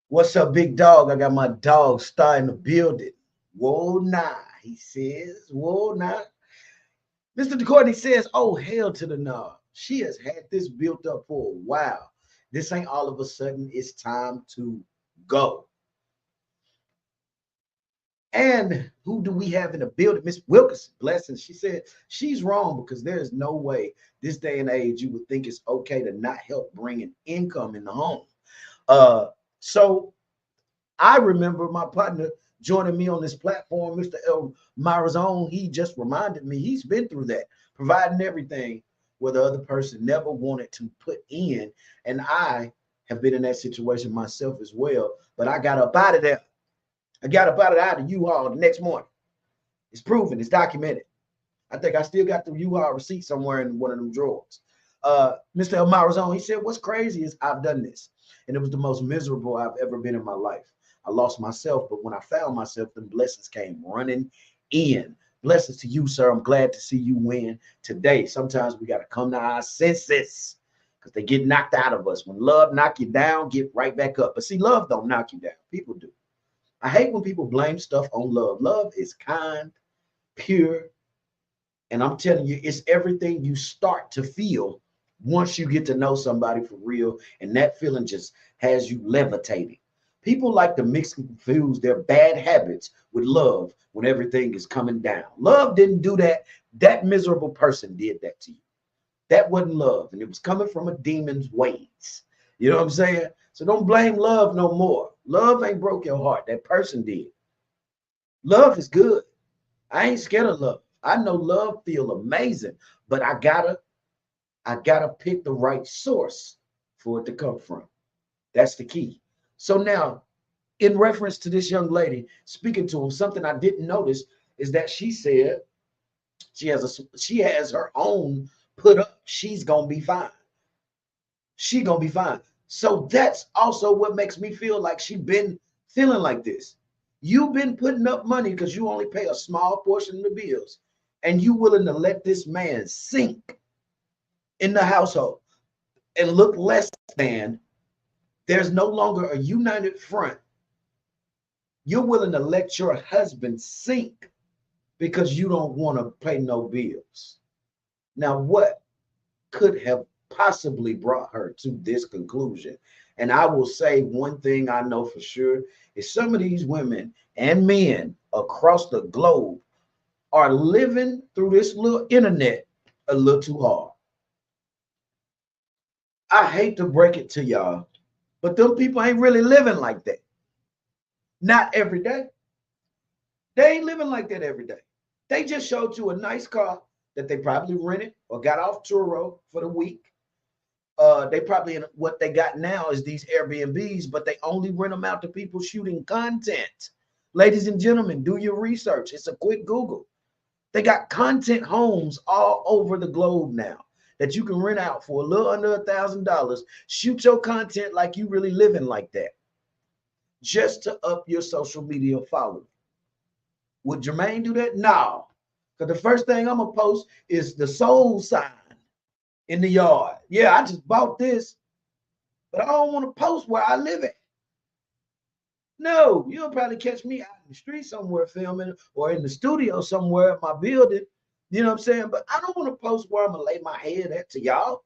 What's up, big dog? I got my dog starting to build it. Whoa, nah, he says. Whoa, nah. Mr. DeCourtney says, oh, hell to the nah. She has had this built up for a while. This ain't all of a sudden. It's time to go. And who do we have in the building? Miss Wilkerson, blessings. She said she's wrong because there is no way this day and age you would think it's okay to not help bring an income in the home. So I remember my partner joining me on this platform, Mr. El Marazone. He just reminded me he's been through that, providing everything where the other person never wanted to put in. And I have been in that situation myself as well, but I got up out of there. I got up out of U-Haul the next morning. It's proven, it's documented. I think I still got the U-Haul receipt somewhere in one of them drawers. Mr. El Marazone, he said, what's crazy is I've done this. And it was the most miserable I've ever been in my life. I lost myself, but when I found myself, the blessings came running in. Blessings to you, sir. I'm glad to see you win today. Sometimes we got to come to our senses because they get knocked out of us. When love knock you down, get right back up. But see, love don't knock you down. People do. I hate when people blame stuff on love. Love is kind, pure, and I'm telling you, it's everything you start to feel once you get to know somebody for real, and that feeling just has you levitating. People like to mix and confuse their bad habits with love when everything is coming down. Love didn't do that. That miserable person did that to you. That wasn't love, and it was coming from a demon's ways. You know what I'm saying? So don't blame love no more. Love ain't broke your heart. That person did. Love is good. I ain't scared of love. I know love feel amazing, but I gotta pick the right source for it to come from. That's the key. So now, in reference to this young lady speaking to him, something I didn't notice is that she said she has her own put up. She's gonna be fine. She gonna be fine. So that's also what makes me feel like she been feeling like this. You've been putting up money because you only pay a small portion of the bills, and you willing to let this man sink in the household and look less than. There's no longer a united front. You're willing to let your husband sink because you don't want to pay no bills. Now, what could have possibly brought her to this conclusion? And I will say one thing I know for sure is some of these women and men across the globe are living through this little internet a little too hard. I hate to break it to y'all, but them people ain't really living like that. Not every day. They ain't living like that every day. They just showed you a nice car that they probably rented or got off Turo for the week. They probably, what they got now is these Airbnbs, but they only rent them out to people shooting content. Ladies and gentlemen, do your research. It's a quick Google. They got content homes all over the globe now that you can rent out for a little under $1,000. Shoot your content like you really living like that, just to up your social media following. Would Jermaine do that? No. Because the first thing I'm going to post is the soul sign in the yard. Yeah, I just bought this, but I don't want to post where I live at. No, you'll probably catch me out in the street somewhere filming or in the studio somewhere at my building. You know what I'm saying? But I don't want to post where I'm going to lay my head at to y'all.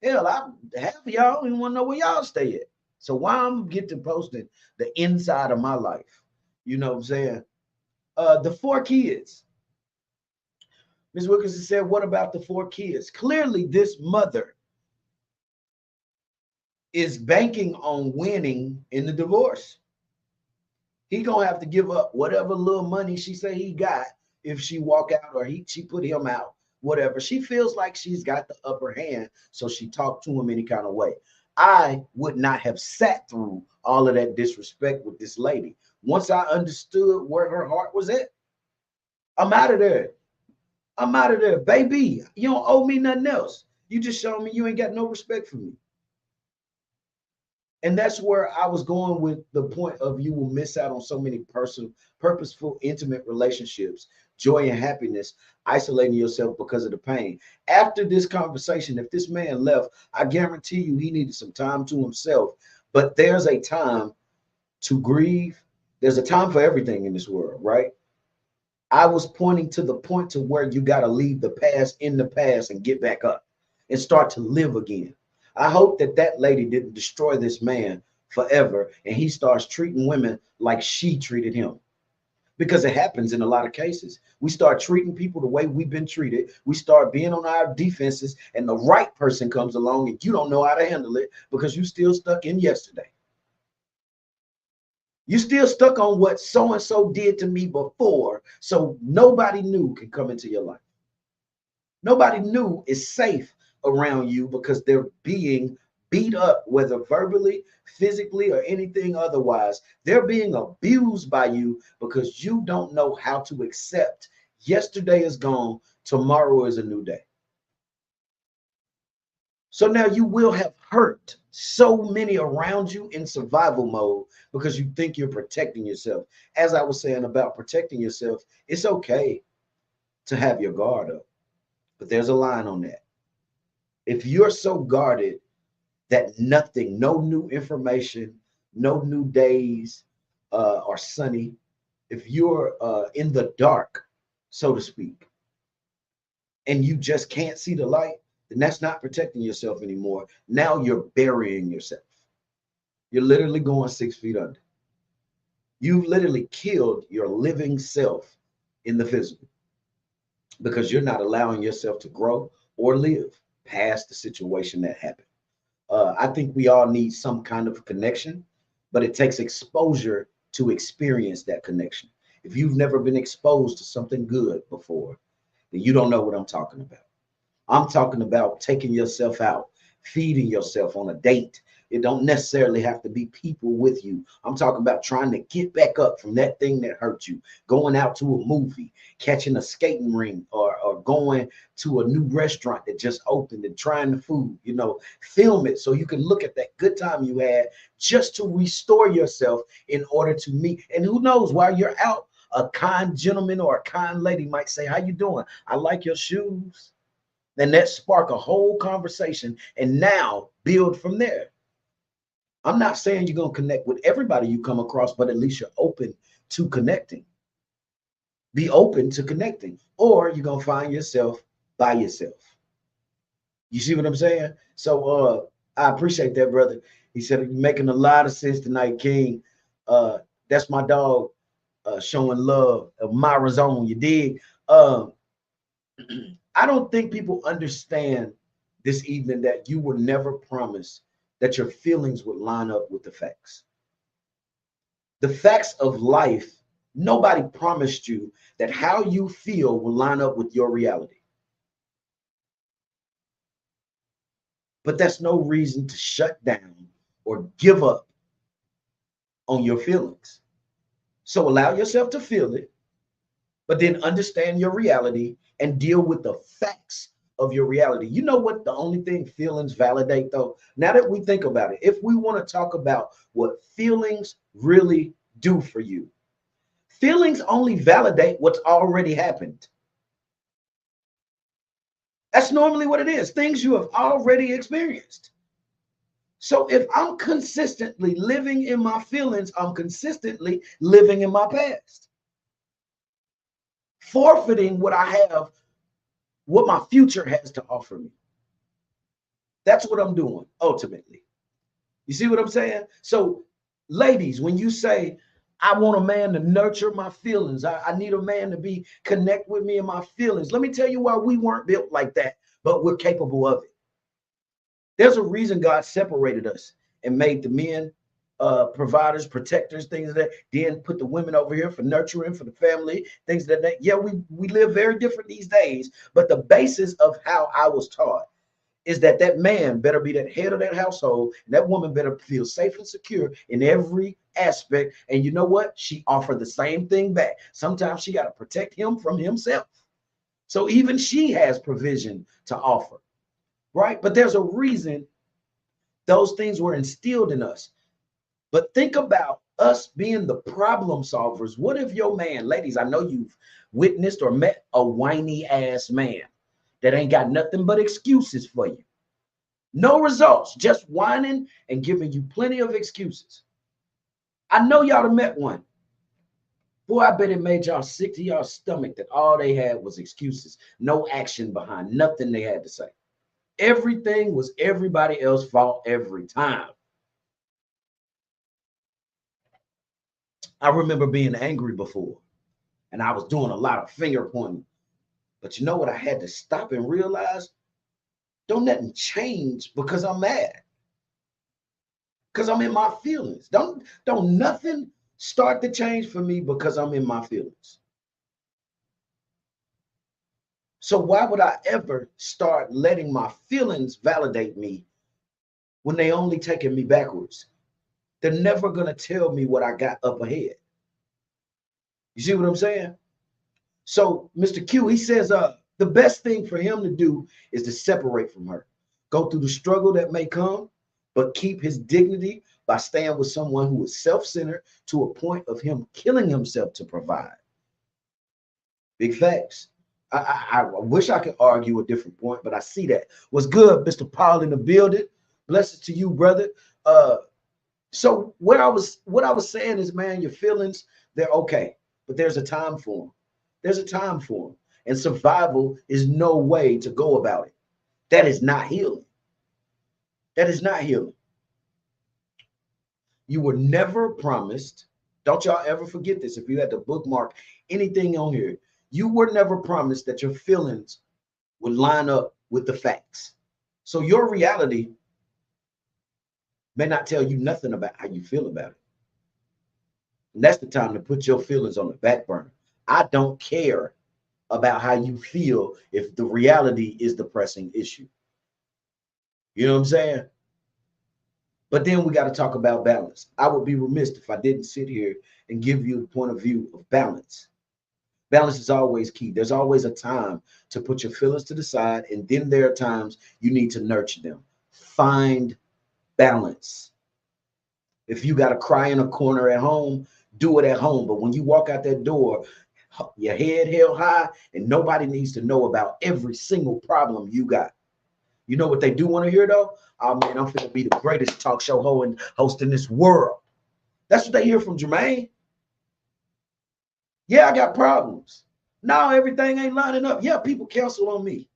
Hell, half of y'all don't even want to know where y'all stay at. So why I'm get to posting the inside of my life? You know what I'm saying? The 4 kids. Ms. Wilkinson said, what about the 4 kids? Clearly, this mother is banking on winning in the divorce. He gonna have to give up whatever little money she say he got if she walk out or she put him out, whatever. She feels like she's got the upper hand, so she talked to him any kind of way. I would not have sat through all of that disrespect with this lady. Once I understood where her heart was at, I'm out of there. I'm out of there, baby. You don't owe me nothing else. You just showed me you ain't got no respect for me. And that's where I was going with the point of you will miss out on so many personal, purposeful, intimate relationships, joy and happiness, isolating yourself because of the pain. After this conversation, if this man left, I guarantee you he needed some time to himself. But there's a time to grieve. There's a time for everything in this world, right? I was pointing to the point to where you got to leave the past in the past and get back up and start to live again. I hope that that lady didn't destroy this man forever and he starts treating women like she treated him, because it happens in a lot of cases. We start treating people the way we've been treated. We start being on our defenses, and the right person comes along and you don't know how to handle it because you still stuck in yesterday. You still stuck on what so-and-so did to me before, so nobody new can come into your life. Nobody new is safe around you because they're being beat up, whether verbally, physically, or anything otherwise. They're being abused by you because you don't know how to accept yesterday is gone, tomorrow is a new day. So now you will have hurt so many around you in survival mode because you think you're protecting yourself. As I was saying about protecting yourself, it's okay to have your guard up, but there's a line on that. If you're so guarded that nothing, no new information, no new days are sunny, if you're in the dark, so to speak, and you just can't see the light, then that's not protecting yourself anymore. Now you're burying yourself. You're literally going 6 feet under. You've literally killed your living self in the physical because you're not allowing yourself to grow or live past the situation that happened. I think we all need some kind of connection, but it takes exposure to experience that connection. If you've never been exposed to something good before, then you don't know what I'm talking about. I'm talking about taking yourself out, feeding yourself on a date. It don't necessarily have to be people with you. I'm talking about trying to get back up from that thing that hurt you, going out to a movie, catching a skating ring, or going to a new restaurant that just opened and trying the food, you know, film it so you can look at that good time you had just to restore yourself in order to meet. And who knows, while you're out, a kind gentleman or a kind lady might say, how you doing? I like your shoes. Then that spark a whole conversation and now build from there. I'm not saying you're going to connect with everybody you come across, but at least you're open to connecting. Be open to connecting, or you're going to find yourself by yourself. You see what I'm saying? So I appreciate that, brother. He said, you're making a lot of sense tonight, King. That's my dog showing love of Myra's own. You dig? I don't think people understand this evening that you were never promised that your feelings would line up with the facts. The facts of life, nobody promised you that how you feel will line up with your reality. But that's no reason to shut down or give up on your feelings. So allow yourself to feel it, but then understand your reality and deal with the facts of your reality. You know what the only thing feelings validate though? Now that we think about it, if we want to talk about what feelings really do for you, feelings only validate what's already happened. That's normally what it is, things you have already experienced. So if I'm consistently living in my feelings, I'm consistently living in my past, forfeiting what I have, what my future has to offer me. That's what I'm doing ultimately. You see what I'm saying? So ladies, when you say, I want a man to nurture my feelings, I need a man to connect with me in my feelings. Let me tell you why we weren't built like that, but we're capable of it. There's a reason God separated us and made the men providers, protectors, things like that. Then put the women over here for nurturing, for the family, things like that. Yeah, we live very different these days, but the basis of how I was taught is that that man better be that head of that household, and that woman better feel safe and secure in every aspect. And you know what? She offered the same thing back. Sometimes she got to protect him from himself. So even she has provision to offer, right? But there's a reason those things were instilled in us. But think about us being the problem solvers. What if your man, ladies, I know you've witnessed or met a whiny ass man that ain't got nothing but excuses for you. No results, just whining and giving you plenty of excuses. I know y'all have met one. Boy, I bet it made y'all sick to y'all stomach that all they had was excuses. No action behind nothing they had to say. Everything was everybody else's fault every time. I remember being angry before, and I was doing a lot of finger pointing. But you know what? I had to stop and realize, don't nothing change because I'm mad. Because I'm in my feelings. Don't nothing start to change for me because I'm in my feelings. So why would I ever start letting my feelings validate me when they only taking me backwards? They're never going to tell me what I got up ahead. You see what I'm saying? So Mr. Q, he says the best thing for him to do is to separate from her, go through the struggle that may come, but keep his dignity by staying with someone who is self-centered to a point of him killing himself to provide. Big facts. I wish I could argue a different point, but I see that. What's good, Mr. Paul in the building? Blessings to you, brother. So what I was saying is, man, your feelings, they're okay, but there's a time for them. There's a time for them. And survival is no way to go about it. That is not healing. That is not healing. You were never promised. Don't y'all ever forget this. If you had to bookmark anything on here, you were never promised that your feelings would line up with the facts. So your reality may not tell you nothing about how you feel about it. And that's the time to put your feelings on the back burner. I don't care about how you feel if the reality is the pressing issue. You know what I'm saying? But then we got to talk about balance. I would be remiss if I didn't sit here and give you the point of view of balance. Balance is always key. There's always a time to put your feelings to the side, and then there are times you need to nurture them. Find balance. If you got to cry in a corner at home, do it at home. But when you walk out that door, your head held high, and nobody needs to know about every single problem you got. You know what they do want to hear, though? Oh, man, I'm finna be the greatest talk show host in this world. That's what they hear from Jermaine. Yeah, I got problems. Now everything ain't lining up. Yeah, people cancel on me.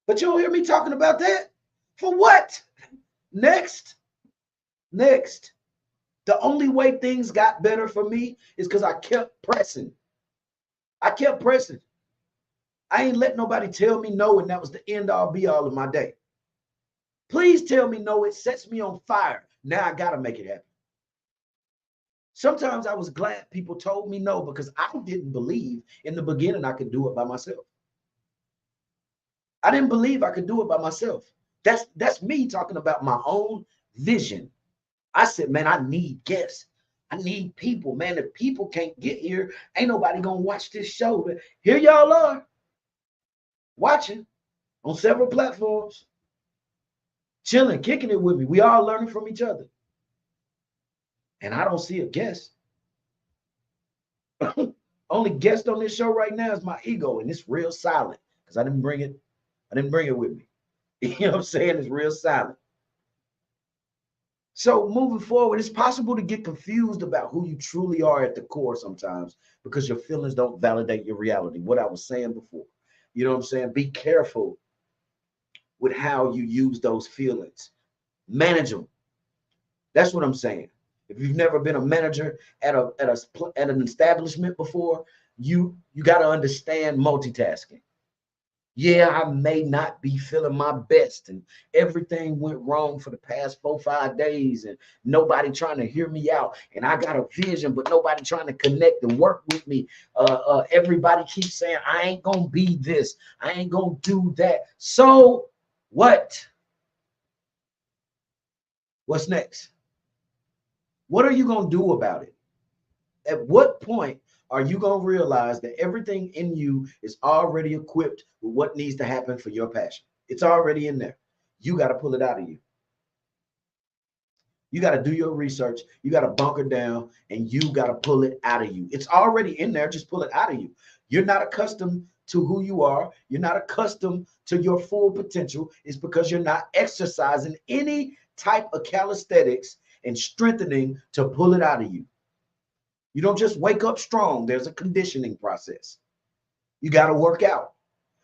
But you don't hear me talking about that? For what? Next. The only way things got better for me is because I kept pressing. I ain't let nobody tell me no, and that was the end all be all of my day. Please tell me no, it sets me on fire. Now I gotta make it happen. Sometimes I was glad people told me no because I didn't believe in the beginning I could do it by myself. I didn't believe I could do it by myself. That's me talking about my own vision. I said, man, I need guests. I need people, man. If people can't get here, ain't nobody gonna watch this show. But here y'all are, watching on several platforms, chilling, kicking it with me. We all learning from each other. And I don't see a guest. Only guest on this show right now is my ego, and it's real silent because I didn't bring it with me. You know what I'm saying? It's real silent. So moving forward, it's possible to get confused about who you truly are at the core sometimes because your feelings don't validate your reality. What I was saying before, you know what I'm saying? Be careful with how you use those feelings. Manage them. That's what I'm saying. If you've never been a manager at an establishment before, you got to understand multitasking. Yeah, I may not be feeling my best, and everything went wrong for the past 4-5 days, and nobody trying to hear me out. And I got a vision, but nobody trying to connect and work with me. Everybody keeps saying, I ain't going to be this. I ain't going to do that. So what? What's next? What are you going to do about it? At what point are you going to realize that everything in you is already equipped with what needs to happen for your passion? It's already in there. You got to pull it out of you. You got to do your research. You got to bunker down, and you got to pull it out of you. It's already in there. Just pull it out of you. You're not accustomed to who you are. You're not accustomed to your full potential. It's because you're not exercising any type of calisthenics and strengthening to pull it out of you. You don't just wake up strong. There's a conditioning process. You got to work out.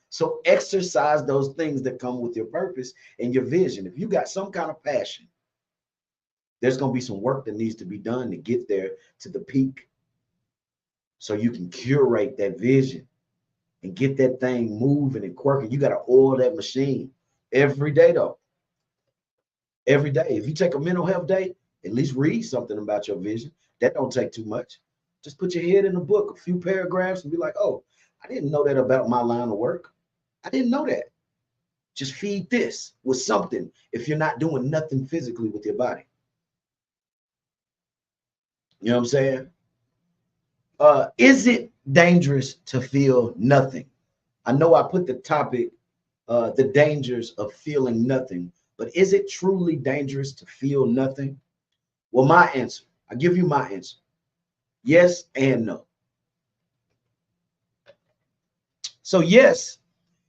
So exercise those things that come with your purpose and your vision. If you got some kind of passion, there's going to be some work that needs to be done to get there to the peak so you can curate that vision and get that thing moving and quirking. You got to oil that machine every day, though. Every day. If you take a mental health day, at least read something about your vision. That don't take too much. Just put your head in a book, a few paragraphs, and be like, oh, I didn't know that about my line of work. I didn't know that. Just feed this with something if you're not doing nothing physically with your body. You know what I'm saying? Is it dangerous to feel nothing? I know I put the topic, the dangers of feeling nothing, but is it truly dangerous to feel nothing? Well, my answer, I give you my answer. Yes and no. So yes,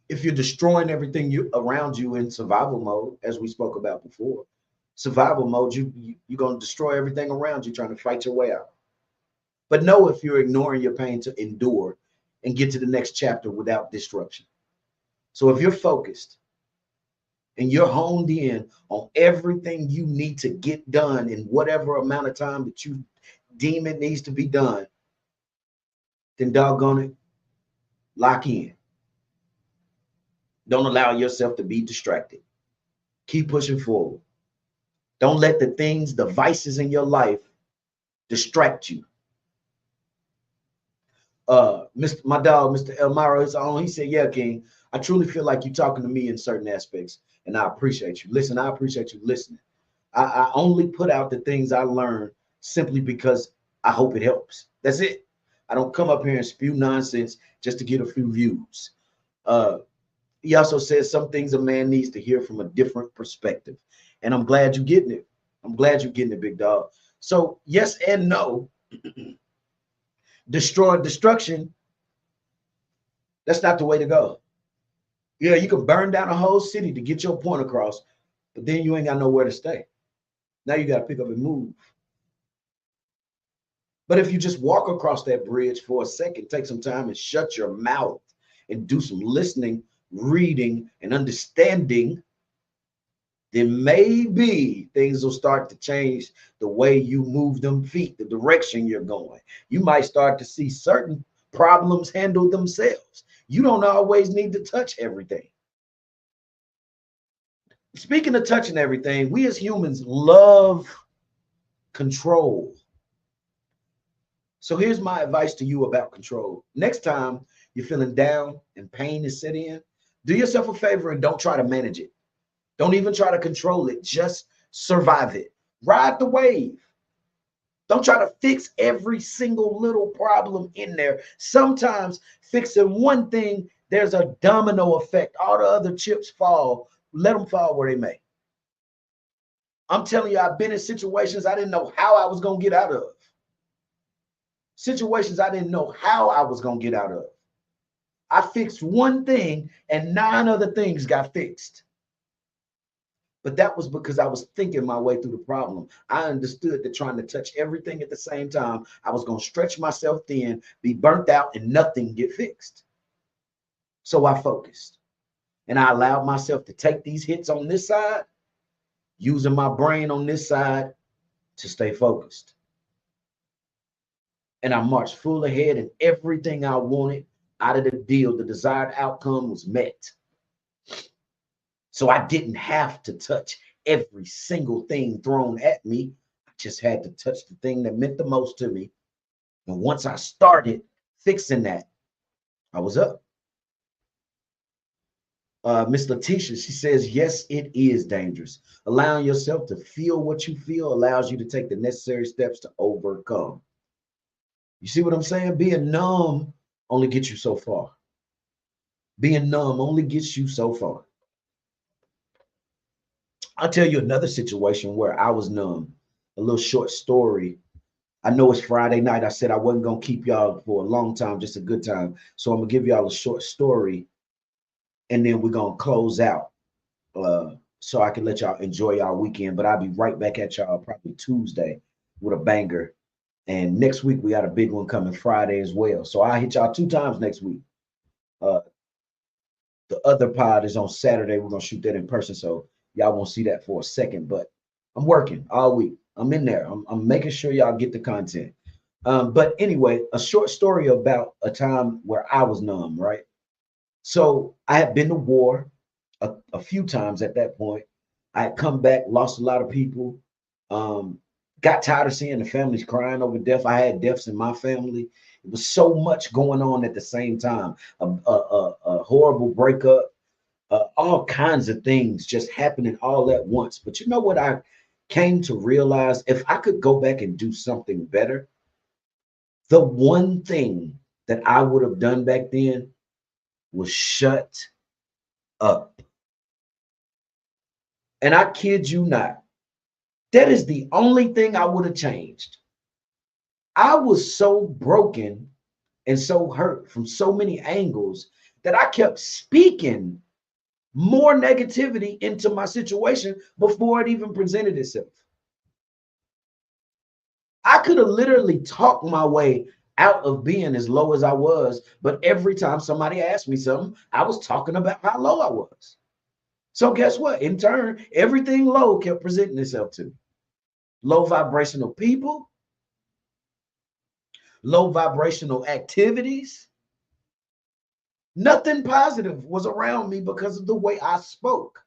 if you're destroying everything around you in survival mode, as we spoke about before, survival mode, you're going to destroy everything around you trying to fight your way out. But know if you're ignoring your pain to endure and get to the next chapter without disruption. So if you're focused and you're honed in on everything you need to get done in whatever amount of time that you deem it needs to be done, then doggone it, lock in. Don't allow yourself to be distracted. Keep pushing forward. Don't let the things, the vices in your life distract you. My dog, Mr. Elmiro, is on. He said, yeah, King, I truly feel like you're talking to me in certain aspects, and I appreciate you. Listen, I appreciate you listening. I only put out the things I learned simply because I hope it helps. That's it. I don't come up here and spew nonsense just to get a few views. He also says some things a man needs to hear from a different perspective. And I'm glad you're getting it. I'm glad you're getting it, big dog. So yes and no. Destruction, that's not the way to go. Yeah, you can burn down a whole city to get your point across, but then you ain't got nowhere to stay. Now you got to pick up and move. But if you just walk across that bridge for a second, take some time and shut your mouth and do some listening, reading, and understanding, then maybe things will start to change the way you move them feet, the direction you're going. You might start to see certain problems handle themselves. You don't always need to touch everything. Speaking of touching everything, we as humans love control. So here's my advice to you about control. Next time you're feeling down and pain is set in, do yourself a favor and don't try to manage it. Don't even try to control it. Just survive it. Ride the wave. Don't try to fix every single little problem in there. Sometimes fixing one thing, there's a domino effect. All the other chips fall. Let them fall where they may. I'm telling you, I've been in situations I didn't know how I was going to get out of. Situations I didn't know how I was going to get out of. I fixed one thing and 9 other things got fixed. But that was because I was thinking my way through the problem. I understood that trying to touch everything at the same time, I was going to stretch myself thin, be burnt out, and nothing get fixed. So I focused. And I allowed myself to take these hits on this side, using my brain on this side to stay focused. And I marched full ahead, and everything I wanted out of the deal, the desired outcome, was met. So I didn't have to touch every single thing thrown at me. I just had to touch the thing that meant the most to me. And once I started fixing that, I was up. Miss Letitia, she says, yes, it is dangerous. Allowing yourself to feel what you feel allows you to take the necessary steps to overcome. You see what I'm saying? Being numb only gets you so far. Being numb only gets you so far. I'll tell you another situation where I was numb. A little short story. I know it's Friday night. I said I wasn't going to keep y'all for a long time, just a good time. So I'm going to give y'all a short story, and then we're going to close out so I can let y'all enjoy y'all weekend. But I'll be right back at y'all probably Tuesday with a banger. And next week, we got a big one coming Friday as well. So I'll hit y'all 2 times next week. The other pod is on Saturday. We're going to shoot that in person. So y'all won't see that for a second, but I'm working all week. I'm in there. I'm making sure y'all get the content. But anyway, a short story about a time where I was numb, right? So I had been to war a few times at that point. I had come back, lost a lot of people, got tired of seeing the families crying over death. I had deaths in my family. It was so much going on at the same time. A horrible breakup, all kinds of things just happening all at once. But you know what I came to realize? If I could go back and do something better, the one thing that I would have done back then was shut up. And I kid you not, that is the only thing I would have changed. I was so broken and so hurt from so many angles that I kept speaking more negativity into my situation before it even presented itself. I could have literally talked my way out of being as low as I was, but every time somebody asked me something, I was talking about how low I was. So guess what? In turn, everything low kept presenting itself to me. Low vibrational people, low vibrational activities. Nothing positive was around me because of the way I spoke.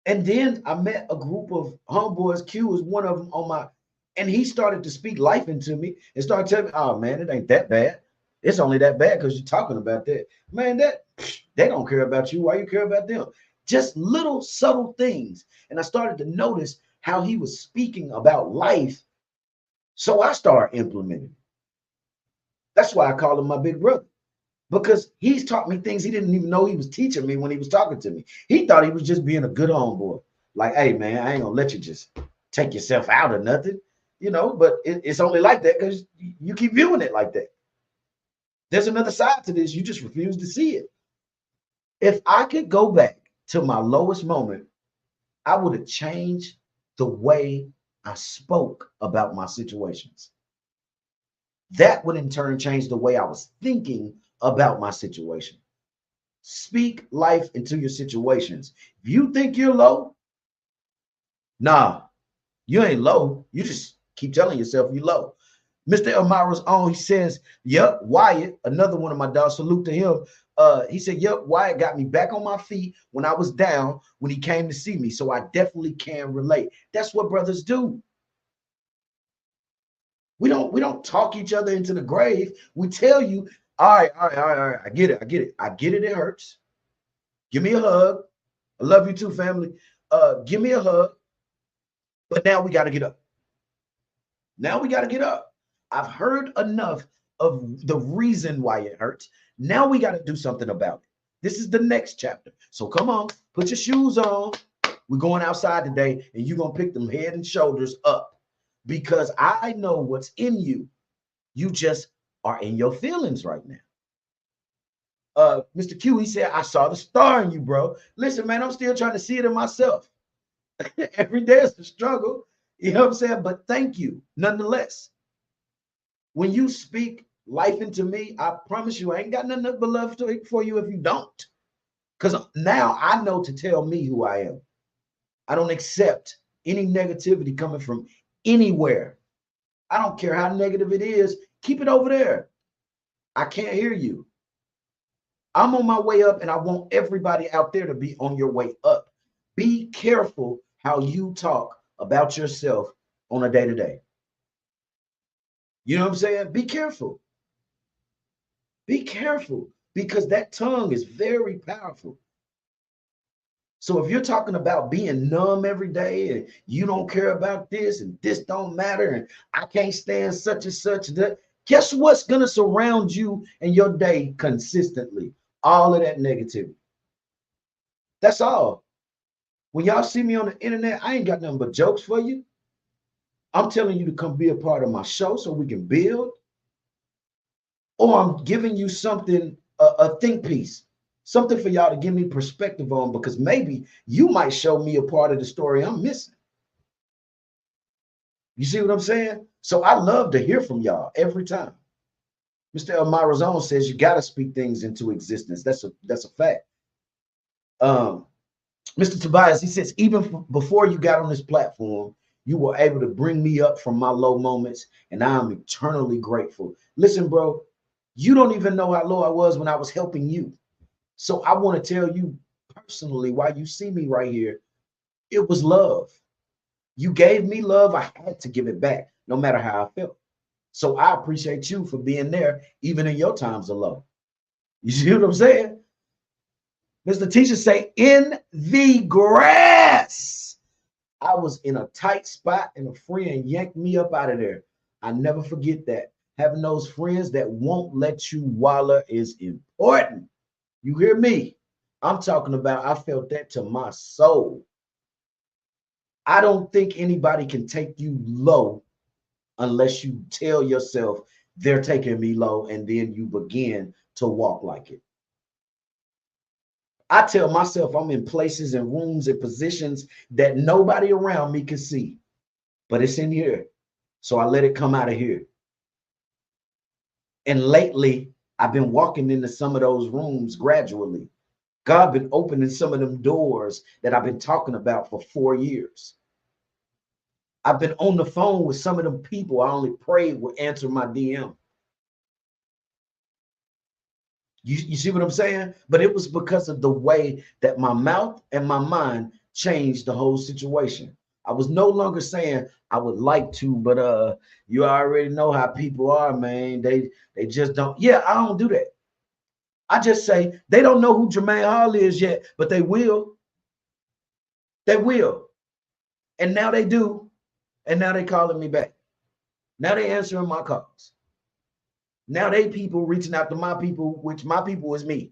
And then I met a group of homeboys. Q was one of them on my, and he started to speak life into me and started telling me, oh man, it ain't that bad. It's only that bad because you're talking about that. Man, they don't care about you. Why you care about them? Just little subtle things. And I started to notice how he was speaking about life. So I started implementing. That's why I call him my big brother. Because he's taught me things he didn't even know he was teaching me when he was talking to me. He thought he was just being a good homeboy. Like, hey, man, I ain't going to let you just take yourself out or nothing, you know, but it's only like that because you keep viewing it like that. There's another side to this. You just refuse to see it. If I could go back to my lowest moment, I would have changed the way I spoke about my situations. That would in turn change the way I was thinking about my situation. Speak life into your situations. If you think you're low, nah, you ain't low. You just keep telling yourself you're low. Mr. Elmira's on, he says, yep, Wyatt, another one of my dogs, salute to him. He said, yep, Wyatt got me back on my feet when I was down when he came to see me. So I definitely can relate. That's what brothers do. We don't talk each other into the grave. We tell you, all right. I get it. It hurts. Give me a hug. I love you too, family. Give me a hug. But now we got to get up. I've heard enough of the reason why it hurts. Now we got to do something about it. This is the next chapter. So come on, put your shoes on. We're going outside today, and you're going to pick them head and shoulders up because I know what's in you. You just are in your feelings right now. Mr. Q, he said, I saw the star in you, bro. Listen, man, I'm still trying to see it in myself. Every day is a struggle. You know what I'm saying? But thank you, nonetheless. When you speak life into me, I promise you, I ain't got nothing but love for you if you don't. Because now I know to tell me who I am. I don't accept any negativity coming from anywhere. I don't care how negative it is. Keep it over there. I can't hear you. I'm on my way up, and I want everybody out there to be on your way up. Be careful how you talk about yourself on a day-to-day. You know what I'm saying? Be careful. Be careful because that tongue is very powerful. So if you're talking about being numb every day and you don't care about this and this don't matter and I can't stand such and such, that guess what's going to surround you and your day consistently? All of that negativity. That's all. When y'all see me on the internet, I ain't got nothing but jokes for you. I'm telling you to come be a part of my show so we can build. Or I'm giving you something, a think piece, something for y'all to give me perspective on because maybe you might show me a part of the story I'm missing. You see what I'm saying? So I love to hear from y'all every time. Mr. Elmira's on says you got to speak things into existence. That's a fact. Mr. Tobias, he says, even before you got on this platform, you were able to bring me up from my low moments, and I'm eternally grateful. Listen, bro, you don't even know how low I was when I was helping you. So I want to tell you personally why you see me right here. It was love. You gave me love. I had to give it back, no matter how I felt. So I appreciate you for being there, even in your times of low. You see what I'm saying? Mr. Teacher say, in the grass. I was in a tight spot and a friend yanked me up out of there. I never forget that. Having those friends that won't let you wallow is important. You hear me? I'm talking about, I felt that to my soul. I don't think anybody can take you low unless you tell yourself they're taking me low and then you begin to walk like it. I tell myself I'm in places and rooms and positions that nobody around me can see, but it's in here. So I let it come out of here. And lately, I've been walking into some of those rooms gradually. God been opening some of them doors that I've been talking about for 4 years. I've been on the phone with some of them people I only prayed would answer my DM. You see what I'm saying? But it was because of the way that my mouth and my mind changed the whole situation. I was no longer saying I would like to, but you already know how people are, man. They just don't. Yeah, I don't do that. I just say they don't know who Jermaine Hall is yet, but they will. They will. And now they do. And now they calling me back. Now they answering my calls. Now they people reaching out to my people, which my people is me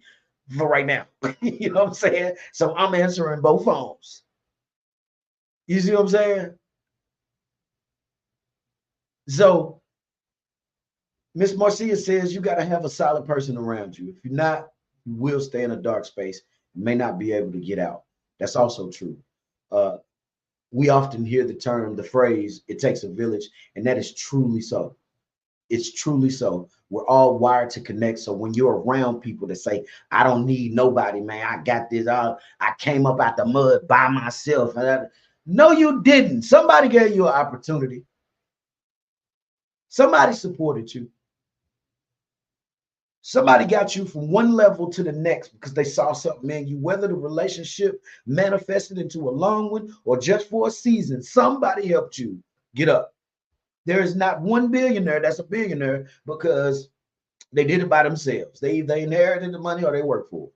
for right now. You know what I'm saying? So I'm answering both phones. You see what I'm saying? So Miss Marcia says you got to have a solid person around you. If you're not, you will stay in a dark space. You may not be able to get out. That's also true. We often hear the phrase, it takes a village, and that is truly so. It's truly so. We're all wired to connect. So when you're around people that say, I don't need nobody, man, I got this. I came up out the mud by myself. No, you didn't. Somebody gave you an opportunity. Somebody supported you. Somebody got you from one level to the next because they saw something in you, whether the relationship manifested into a long one or just for a season. Somebody helped you get up. There is not one billionaire that's a billionaire because they did it by themselves. They inherited the money or they worked for it.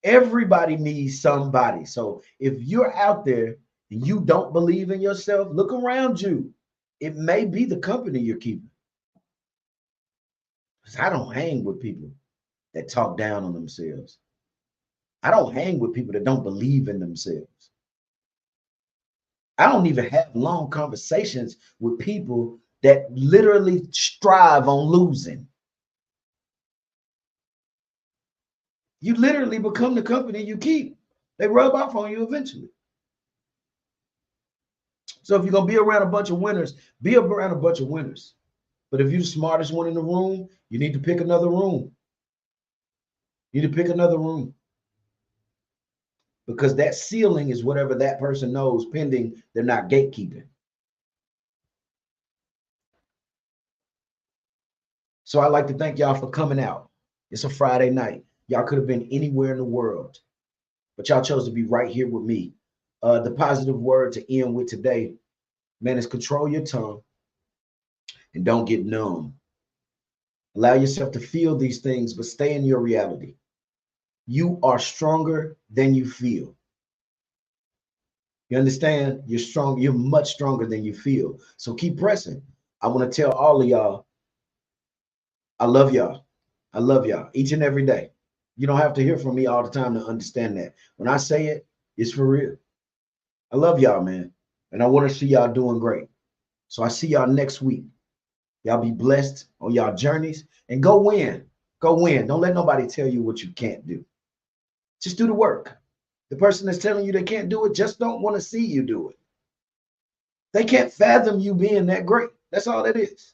Everybody needs somebody. So if you're out there and you don't believe in yourself, look around you. It may be the company you're keeping. Because I don't hang with people that talk down on themselves. I don't hang with people that don't believe in themselves. I don't even have long conversations with people that literally strive on losing. You literally become the company you keep. They rub off on you eventually. So if you're going to be around a bunch of winners, be around a bunch of winners. But if you're the smartest one in the room, you need to pick another room. You need to pick another room. Because that ceiling is whatever that person knows, pending they're not gatekeeping. So I'd like to thank y'all for coming out. It's a Friday night. Y'all could have been anywhere in the world, but y'all chose to be right here with me. The positive word to end with today, man, is control your tongue and don't get numb. Allow yourself to feel these things, but stay in your reality. You are stronger than you feel. You understand? You're strong. You're much stronger than you feel. So keep pressing. I want to tell all of y'all, I love y'all. I love y'all each and every day. You don't have to hear from me all the time to understand that. When I say it, it's for real. I love y'all, man. And I want to see y'all doing great. So I see y'all next week. Y'all be blessed on y'all journeys and go win. Go win. Don't let nobody tell you what you can't do. Just do the work. The person that's telling you they can't do it just don't want to see you do it. They can't fathom you being that great. That's all it is.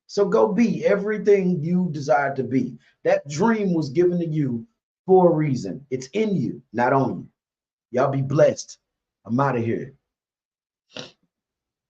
So go be everything you desire to be. That dream was given to you for a reason. It's in you, not on you. Y'all be blessed. I'm out of here.